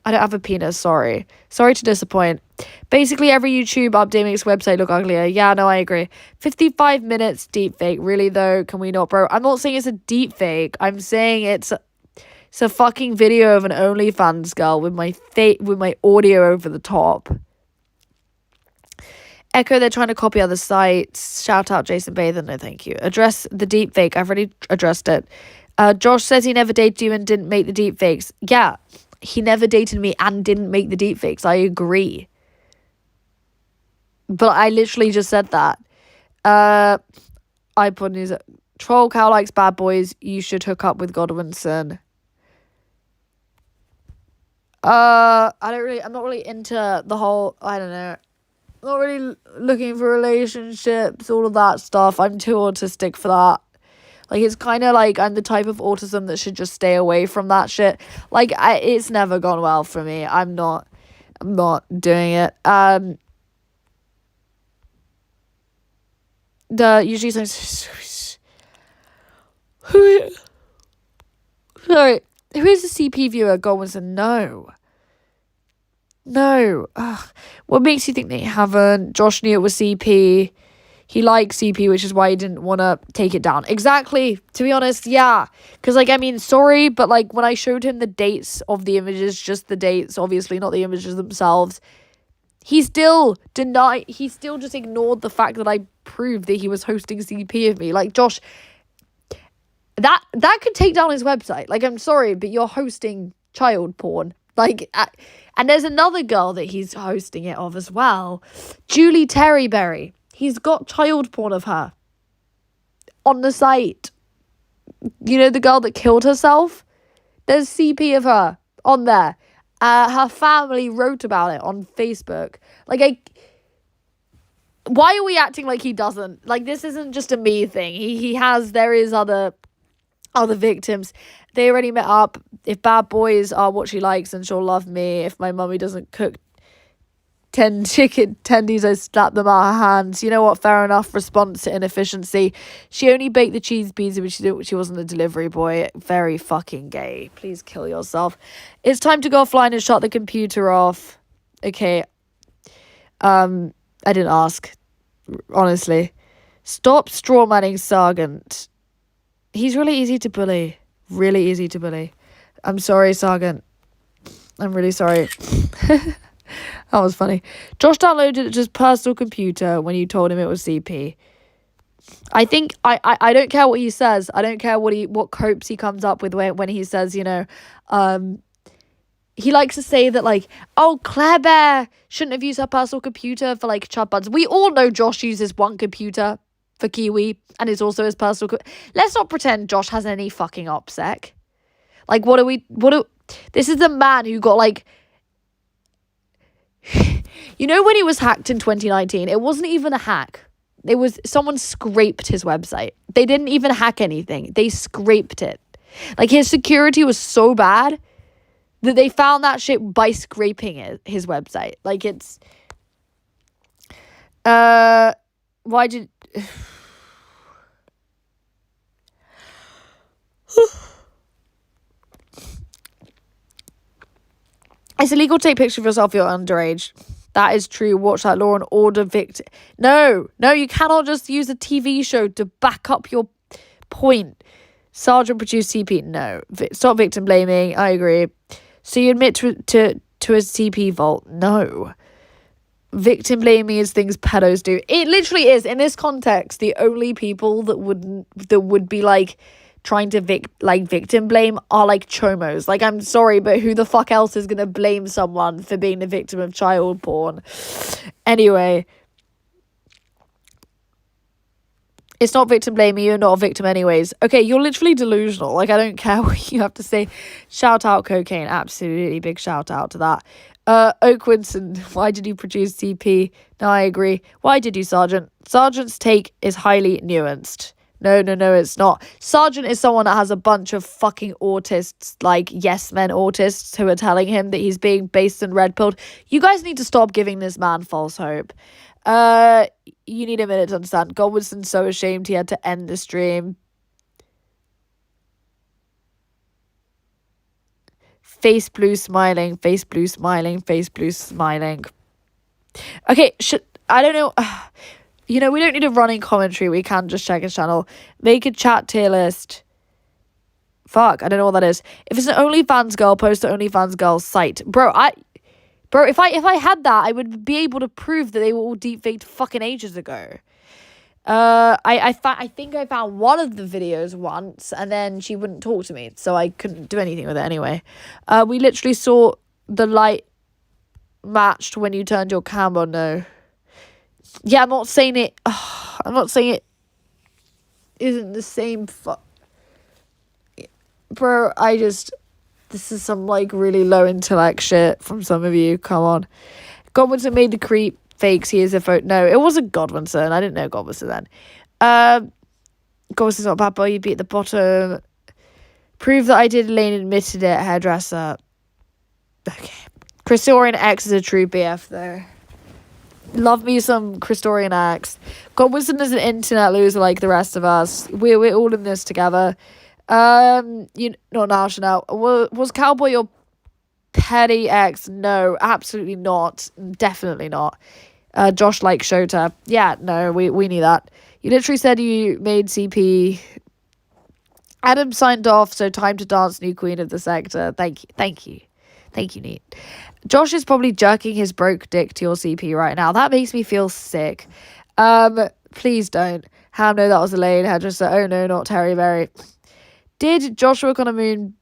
I don't have a penis, sorry. Sorry to disappoint. Basically, every YouTube update makes website look uglier. Yeah, no, I agree. 55 minutes deepfake. Really, though? Can we not, bro? I'm not saying it's a deepfake. I'm saying it's a fucking video of an OnlyFans girl with my audio over the top. Echo, they're trying to copy other sites. Shout out Jason Bathan. No, thank you. Address the deepfake. I've already addressed it. Josh says he never dated you and didn't make the deepfakes. Yeah. He never dated me and didn't make the deepfakes. I agree. But I literally just said that. iPod news. Trollcow likes bad boys. You should hook up with Godwinson. I'm not really into the whole, I don't know. I'm not really looking for relationships, all of that stuff. I'm too autistic for that. Like, it's kind of like I'm the type of autism that should just stay away from that shit. Like, it's never gone well for me. I'm not doing it. Usually sounds... Sorry. Who is the CP viewer? Godwinson? No. Ugh. What makes you think they haven't? Josh knew it was CP. He likes CP, which is why he didn't want to take it down. Exactly. To be honest, yeah. Because, like, I mean, sorry, but, like, when I showed him the dates of the images, just the dates, obviously not the images themselves, he still just ignored the fact that I proved that he was hosting CP of me. Like, Josh, that could take down his website. Like, I'm sorry, but you're hosting child porn. Like, and there's another girl that he's hosting it of as well. Julie Terryberry. He's got child porn of her on the site. You know, the girl that killed herself? There's CP of her on there. Her family wrote about it on Facebook. Like, why are we acting like he doesn't? Like, this isn't just a me thing. There is other victims. They already met up. If bad boys are what she likes, then she'll love me. If my mummy doesn't cook 10 chicken tendies, I slap them out of her hands. You know what? Fair enough. Response to inefficiency. She only baked the cheese pizza, but she wasn't a delivery boy. Very fucking gay. Please kill yourself. It's time to go offline and shut the computer off. Okay. I didn't ask. Honestly. Stop strawmanning Sargent. He's really easy to bully. Really easy to bully. I'm sorry, Sargent. I'm really sorry. That was funny. Josh downloaded it to his personal computer when you told him it was CP. I think I don't care what he says. I don't care what copes he comes up with when he says, you know, he likes to say that, like, oh, Claire Bear shouldn't have used her personal computer for, like, chub buds. We all know Josh uses one computer for Kiwi, and it's also his personal Let's not pretend Josh has any fucking OPSEC. Like, this is the man who got, like, you know, when he was hacked in 2019, it wasn't even a hack. It was someone scraped his website. They didn't even hack anything. They scraped it. Like, his security was so bad that they found that shit by scraping his website. Like, it's why did it's illegal to take pictures of yourself if you're underage. That is true. Watch that Law and Order victim. No, you cannot just use a TV show to back up your point. Sergeant produced CP. No. Stop victim blaming. I agree. So you admit to a CP vault? No. Victim blaming is things pedos do. It literally is. In this context, the only people that would be like trying to victim blame are like chomos. Like, I'm sorry, but who the fuck else is gonna blame someone for being the victim of child porn? Anyway, it's not victim blaming. You're not a victim anyways. Okay, you're literally delusional. Like, I don't care what you have to say. Shout out cocaine. Absolutely big shout out to that. Oak Winston, why did you produce CP? No, I agree. Why did you, Sergeant? Sergeant's take is highly nuanced. No, it's not. Sergeant is someone that has a bunch of fucking autists, like yes men autists, who are telling him that he's being based and red pilled. You guys need to stop giving this man false hope. You need a minute to understand. Godwinson's so ashamed he had to end the stream. Face blue smiling, face blue smiling, face blue smiling. Okay, I don't know. You know, we don't need a running commentary. We can just check his channel. Make a chat tier list. Fuck, I don't know what that is. If it's an OnlyFans girl, post to OnlyFans girl's site. Bro, if I had that, I would be able to prove that they were all deepfaked fucking ages ago. I think I found one of the videos once, and then she wouldn't talk to me, so I couldn't do anything with it anyway. We literally saw the light matched when you turned your camera on. No. Yeah, I'm not saying it isn't the same bro, this is some, like, really low intellect shit from some of you. Come on. Godwinson made the creep fakes. He is a vote. No, it wasn't Godwinson. I didn't know Godwinson then. Godwinson's not a bad boy. You beat the bottom. Prove that I did. Lane admitted it. Hairdresser. Okay. Christorian X is a true BF, though. Love me some Christorian X. Godwinson is an internet loser like the rest of us. We're all in this together. You not now, Chanel. Was Cowboy your petty ex? No, absolutely not. Definitely not. Josh likes Shota. Yeah, no, we knew that. You literally said you made CP. Adam signed off, so time to dance, new queen of the sector. Thank you, Neat. Josh is probably jerking his broke dick to your CP right now. That makes me feel sick. Please don't. Ham, no, that was Elaine. Hairdresser. Oh no, not Terry Berry. Did Josh work on a moon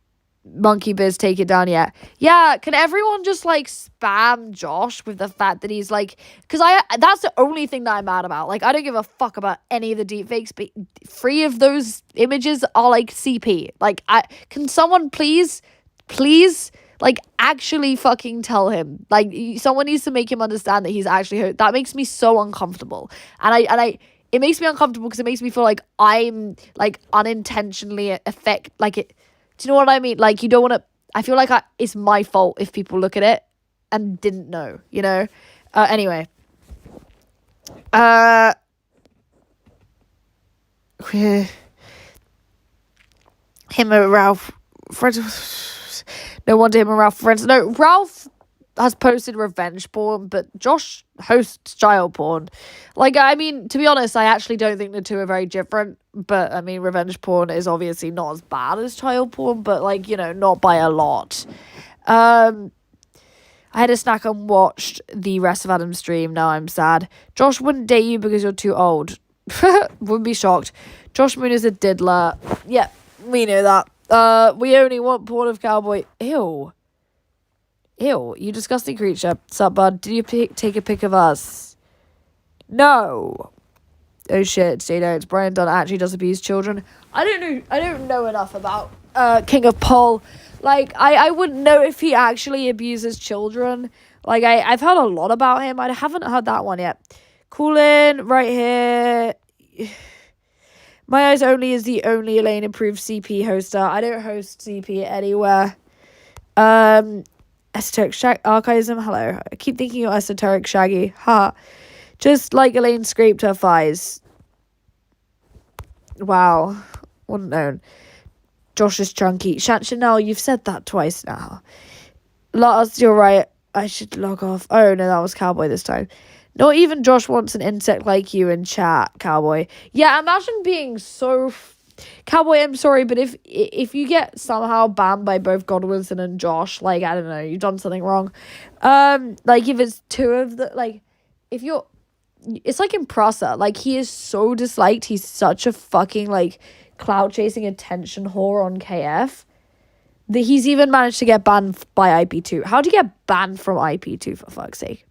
Monkey Biz, take it down yet. Yeah, can everyone just like spam Josh with the fact that he's like, because that's the only thing that I'm mad about. Like, I don't give a fuck about any of the deepfakes, but 3 of those images are like CP. Like, can someone please, like, actually fucking tell him? Like, someone needs to make him understand that he's actually that makes me so uncomfortable. And it makes me uncomfortable because it makes me feel like I'm like unintentionally like it. Do you know what I mean? Like, you don't want to... I feel like it's my fault if people look at it and didn't know, you know? Anyway. Him and Ralph... Friends... No wonder him and Ralph friends. No, Ralph has posted revenge porn, but Josh hosts child porn. Like, I mean, to be honest, I actually don't think the two are very different. But, I mean, revenge porn is obviously not as bad as child porn, but, like, you know, not by a lot. I had a snack and watched the rest of Adam's stream. Now I'm sad. Josh wouldn't date you because you're too old. Wouldn't be shocked. Josh Moon is a diddler. Yeah, we know that. We only want porn of Cowboy. Ew, you disgusting creature. Sup, bud? Did you take a pic of us? No. Oh shit, say no, it's Brian Dunn actually does abuse children. I don't know enough about King of Pol. Like, I wouldn't know if he actually abuses children. Like, I've heard a lot about him. I haven't heard that one yet. Coolin, right here. My Eyes Only is the only Elaine approved CP hoster. I don't host CP anywhere. Esoteric Archivism, hello. I keep thinking you're Esoteric Shaggy. Ha. Just like Elaine scraped her thighs. Wow. Wouldn't known. Josh is chunky. Chanel, you've said that twice now. Lars, you're right. I should log off. Oh, no, that was Cowboy this time. Not even Josh wants an insect like you in chat, Cowboy. Yeah, imagine being so... Cowboy, I'm sorry, but if you get somehow banned by both Godwinson and Josh, like, I don't know, you've done something wrong. Like, if it's 2 of the... Like, if you're... It's like Impressa. Like, he is so disliked. He's such a fucking, like, cloud-chasing attention whore on KF that he's even managed to get banned by IP2. How do you get banned from IP2, for fuck's sake?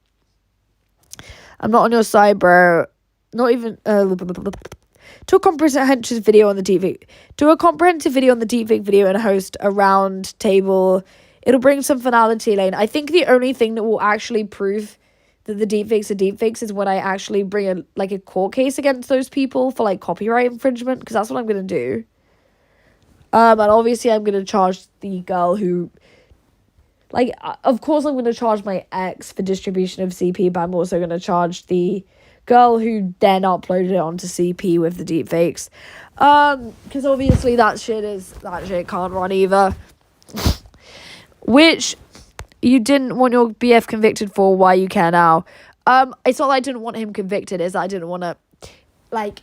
I'm not on your side, bro. Not even... To a comprehensive video on the deepfake. Do a comprehensive video on the deepfake video and host a round table. It'll bring some finality, Elaine. I think the only thing that will actually prove that the deepfakes are deepfakes is when I actually bring a court case against those people for, like, copyright infringement, because that's what I'm going to do. And obviously I'm going to charge the girl who... Like, of course I'm going to charge my ex for distribution of CP, but I'm also going to charge the girl who then uploaded it onto CP with the deepfakes. Because obviously that shit can't run either. Which you didn't want your BF convicted for, why you care now. It's not that I didn't want him convicted, it's that I didn't want to, like,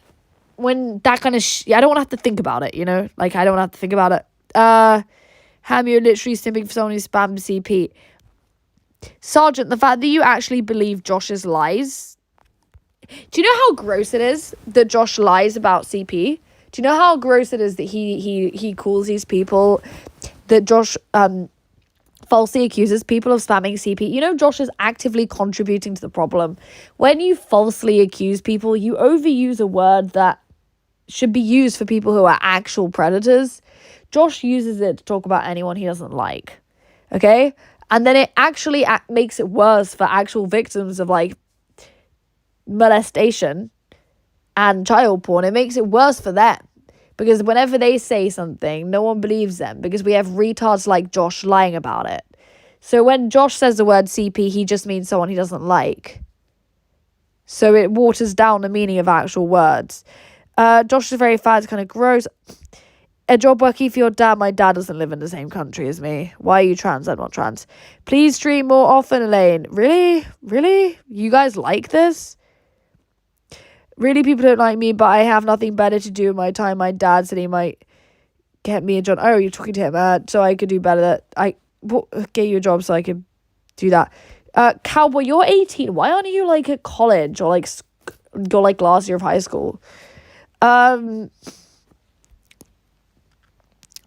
when that kind of I don't want to have to think about it, you know? Like, I don't want to have to think about it. Ham, you're literally simping for someone who spammed CP. Sergeant, the fact that you actually believe Josh's lies... Do you know how gross it is that Josh lies about CP? Do you know how gross it is that he calls these people... That Josh falsely accuses people of spamming CP? You know, Josh is actively contributing to the problem. When you falsely accuse people, you overuse a word that should be used for people who are actual predators. Josh uses it to talk about anyone he doesn't like. Okay? And then it actually makes it worse for actual victims of, like, molestation and child porn. It makes it worse for them. Because whenever they say something, no one believes them. Because we have retards like Josh lying about it. So when Josh says the word CP, he just means someone he doesn't like. So it waters down the meaning of actual words. Josh is very fat, it's kind of gross. A job working for your dad. My dad doesn't live in the same country as me. Why are you trans? I'm not trans. Please stream more often, Elaine. Really? Really? You guys like this? Really, people don't like me, but I have nothing better to do in my time. My dad said he might get me a job. Oh, you're talking to him. So I could do better. Get you a job so I could do that. Cowboy, you're 18. Why aren't you, like, at college or, like, you're, like, last year of high school?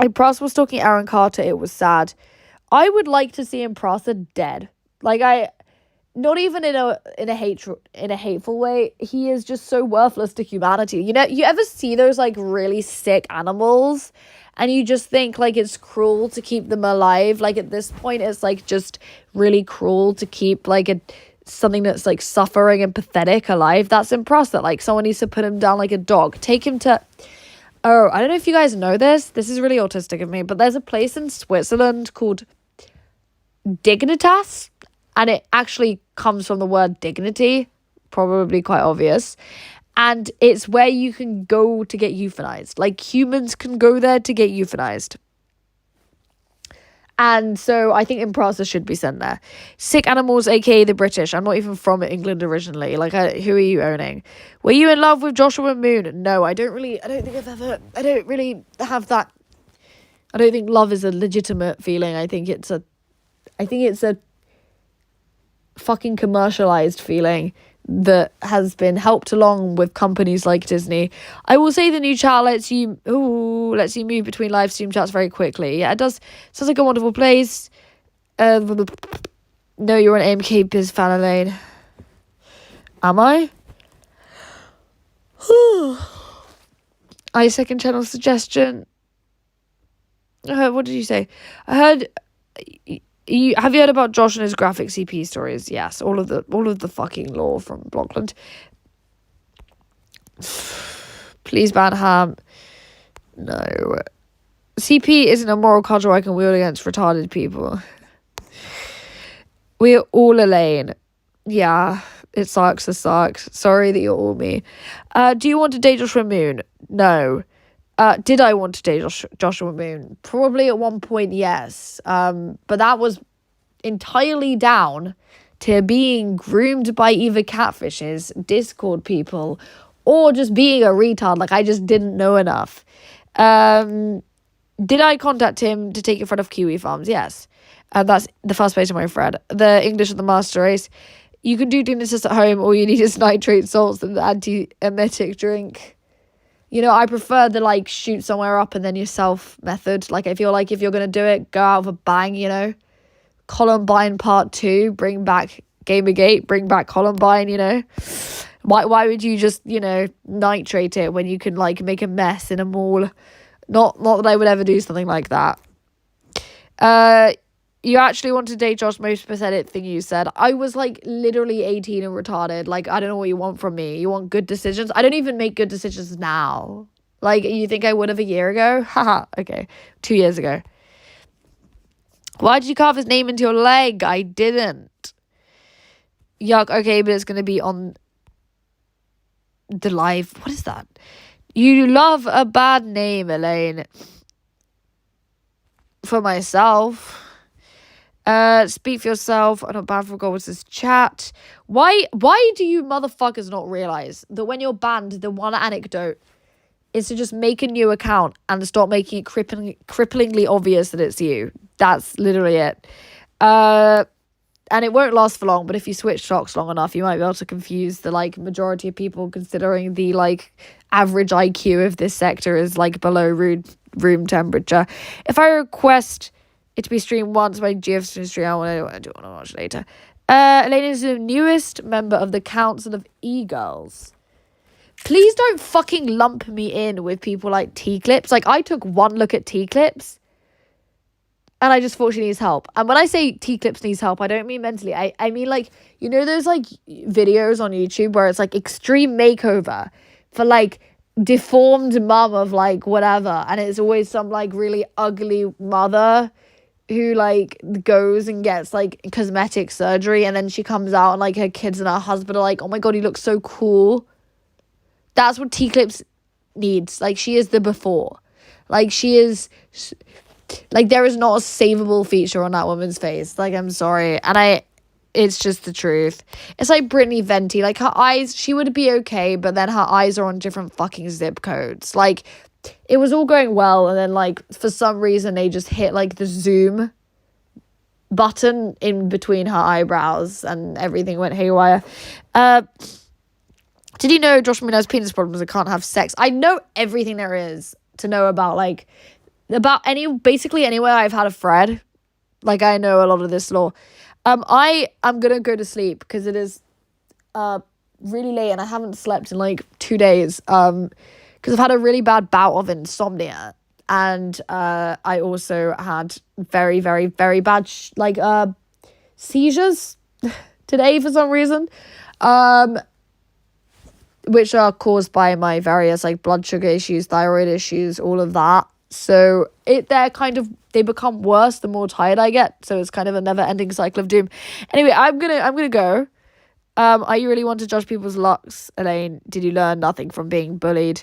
Imprasa was stalking Aaron Carter. It was sad. I would like to see Imprasa dead. Like, not even in a hateful way. He is just so worthless to humanity. You know, you ever see those like really sick animals and you just think like it's cruel to keep them alive? Like at this point it's like just really cruel to keep like something that's like suffering and pathetic alive. That's Imprasa. Like someone needs to put him down like a dog. Take him to... Oh, I don't know if you guys know this. This is really autistic of me, but there's a place in Switzerland called Dignitas, and it actually comes from the word dignity, probably quite obvious. And it's where you can go to get euthanized. Like humans can go there to get euthanized. And so I think Imprasa should be sent there. Sick animals, aka the British. I'm not even from England originally. Like, who are you owning? Were you in love with Joshua Moon? No, I don't really have that. I don't think love is a legitimate feeling. I think it's a fucking commercialized feeling that has been helped along with companies like Disney. I will say the new chat lets you move between live stream chats very quickly. Yeah, it does. Sounds like a wonderful place. No, you're an AMK Biz fan, Elaine. Am I? I second channel suggestion. What did you say? I heard... have you heard about Josh and his graphic CP stories? Yes, all of the fucking lore from Blockland. Please ban ham. No. CP isn't a moral cudgel I can wield against retarded people. We're all Elaine. Yeah, it sucks. Sorry that you're all me. Do you want to date Joshua Moon? No. Did I want to date Joshua Moon? Probably at one point, yes. But that was entirely down to being groomed by either catfishes, Discord people, or just being a retard. Like, I just didn't know enough. Did I contact him to take in front of Kiwi Farms? Yes. That's the first place on my thread. The English of the Master Race. You can do this at home. All you need is nitrate salts and the anti-emetic drink. You know, I prefer the, like, shoot somewhere up and then yourself method. Like, I feel like if you're going to do it, go out with a bang, you know. Columbine Part 2, bring back Gamergate, bring back Columbine, you know. Why would you just, you know, nitrate it when you can, like, make a mess in a mall? Not that I would ever do something like that. You actually want to date Josh? Most pathetic thing you said. I was like literally 18 and retarded. Like, I don't know what you want from me. You want good decisions? I don't even make good decisions now. Like, you think I would have a year ago? Haha, okay. 2 years ago. Why did you carve his name into your leg? I didn't. Yuck, okay, but it's going to be on the live. What is that? You love a bad name, Elaine. For myself. Speak for yourself. I'm not bad for God. What's this chat? Why do you motherfuckers not realize that when you're banned, the one anecdote is to just make a new account and stop making it cripplingly obvious that it's you? That's literally it. And it won't last for long, but if you switch stocks long enough, you might be able to confuse the, like, majority of people, considering the, like, average IQ of this sector is, like, below room temperature. If I request it to be streamed once by GF stream, I do want to watch later. Elena is the newest member of the Council of E-Girls. Please don't fucking lump me in with people like T-Clips. Like, I took one look at T-Clips and I just thought she needs help. And when I say T-Clips needs help, I don't mean mentally. I mean, like, you know those, like, videos on YouTube where it's, like, extreme makeover for, like, deformed mum of, like, whatever. And it's always some, like, really ugly mother who, like, goes and gets, like, cosmetic surgery. And then she comes out and, like, her kids and her husband are like, oh, my God, he looks so cool. That's what T-Clips needs. Like, she is the before. Like, she is... Like, there is not a savable feature on that woman's face. Like, I'm sorry. And it's just the truth. It's like Brittany Venti. Like, her eyes, she would be okay, but then her eyes are on different fucking zip codes. Like, it was all going well, and then, like, for some reason, they just hit, like, the zoom button in between her eyebrows, and everything went haywire. Did you know Josh Moon has penis problems and can't have sex? I know everything there is to know about, like, about basically anywhere I've had a thread, like I know a lot of this lore. I am gonna go to sleep because it is really late and I haven't slept in like 2 days because I've had a really bad bout of insomnia, and I also had very, very, very bad seizures today for some reason, which are caused by my various like blood sugar issues, thyroid issues, all of that. So they become worse the more tired I get. So it's kind of a never ending cycle of doom. Anyway, I'm gonna go. Are you really want to judge people's looks, Elaine? Did you learn nothing from being bullied?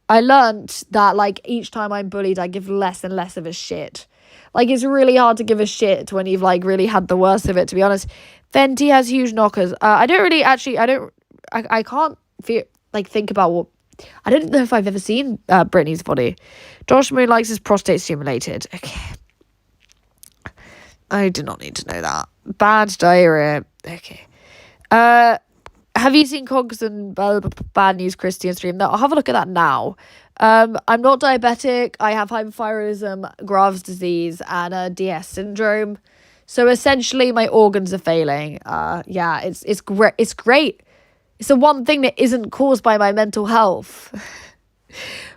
I learned that like each time I'm bullied, I give less and less of a shit. Like it's really hard to give a shit when you've like really had the worst of it, to be honest. Fenty has huge knockers. I can't think about what. I don't know if I've ever seen Britney's body. Josh Moon likes his prostate stimulated. Okay. I do not need to know that. Bad diarrhea. Okay. Have you seen Cogs and Bad News Christian stream? No, I'll have a look at that now. I'm not diabetic. I have hypothyroidism, Graves' disease, and DS syndrome. So essentially, my organs are failing. Yeah, it's great. It's great. It's the one thing that isn't caused by my mental health.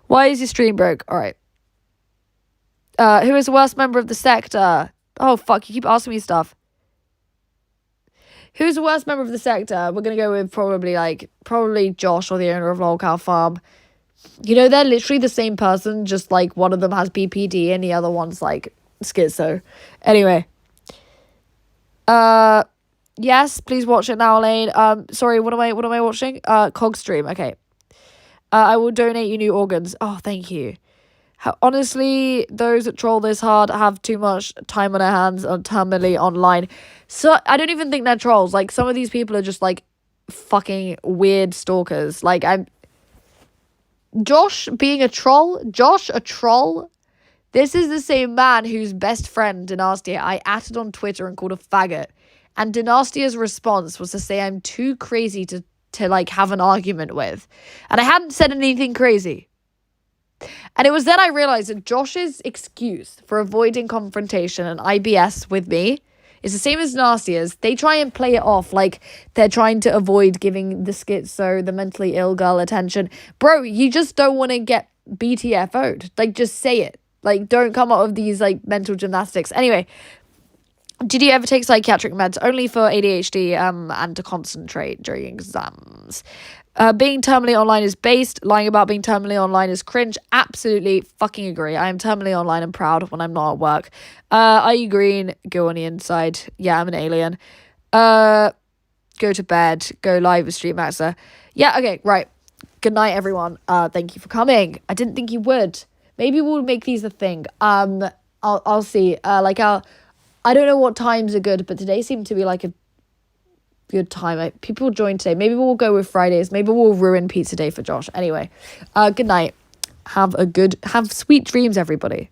Why is your stream broke? All right. Who is the worst member of the sector? Oh, fuck. You keep asking me stuff. Who's the worst member of the sector? We're going to go with probably Josh, or the owner of Trollcow Farm. You know, they're literally the same person, just like one of them has BPD and the other one's like schizo. Anyway. Yes, please watch it now, Elaine. Sorry, what am I watching? Cog stream, okay. I will donate you new organs. Oh, thank you. Honestly, those that troll this hard have too much time on their hands and terminally online. So I don't even think they're trolls. Like, some of these people are just like fucking weird stalkers. Like, Josh being a troll. Josh, a troll. This is the same man whose best friend, Dynastia, I added on Twitter and called a faggot. And Dynastia's response was to say I'm too crazy to like have an argument with. And I hadn't said anything crazy. And it was then I realized that Josh's excuse for avoiding confrontation and IBS with me is the same as Dynastia's. They try and play it off like they're trying to avoid giving the schizo, the mentally ill girl, attention. Bro, you just don't want to get BTFO'd. Like, just say it. Like, don't come up with these like mental gymnastics. Anyway, did you ever take psychiatric meds? Only for ADHD and to concentrate during exams. Being terminally online is based. Lying about being terminally online is cringe. Absolutely fucking agree. I am terminally online and proud when I'm not at work. Are you green? Go on the inside. Yeah, I'm an alien. Go to bed. Go live with Street Maxer. Yeah, okay, right. Good night, everyone. Thank you for coming. I didn't think you would. Maybe we'll make these a thing. I'll see. I don't know what times are good, but today seemed to be like a good time. People joined today. Maybe we'll go with Fridays. Maybe we'll ruin pizza day for Josh. Anyway, good night. Have sweet dreams, everybody.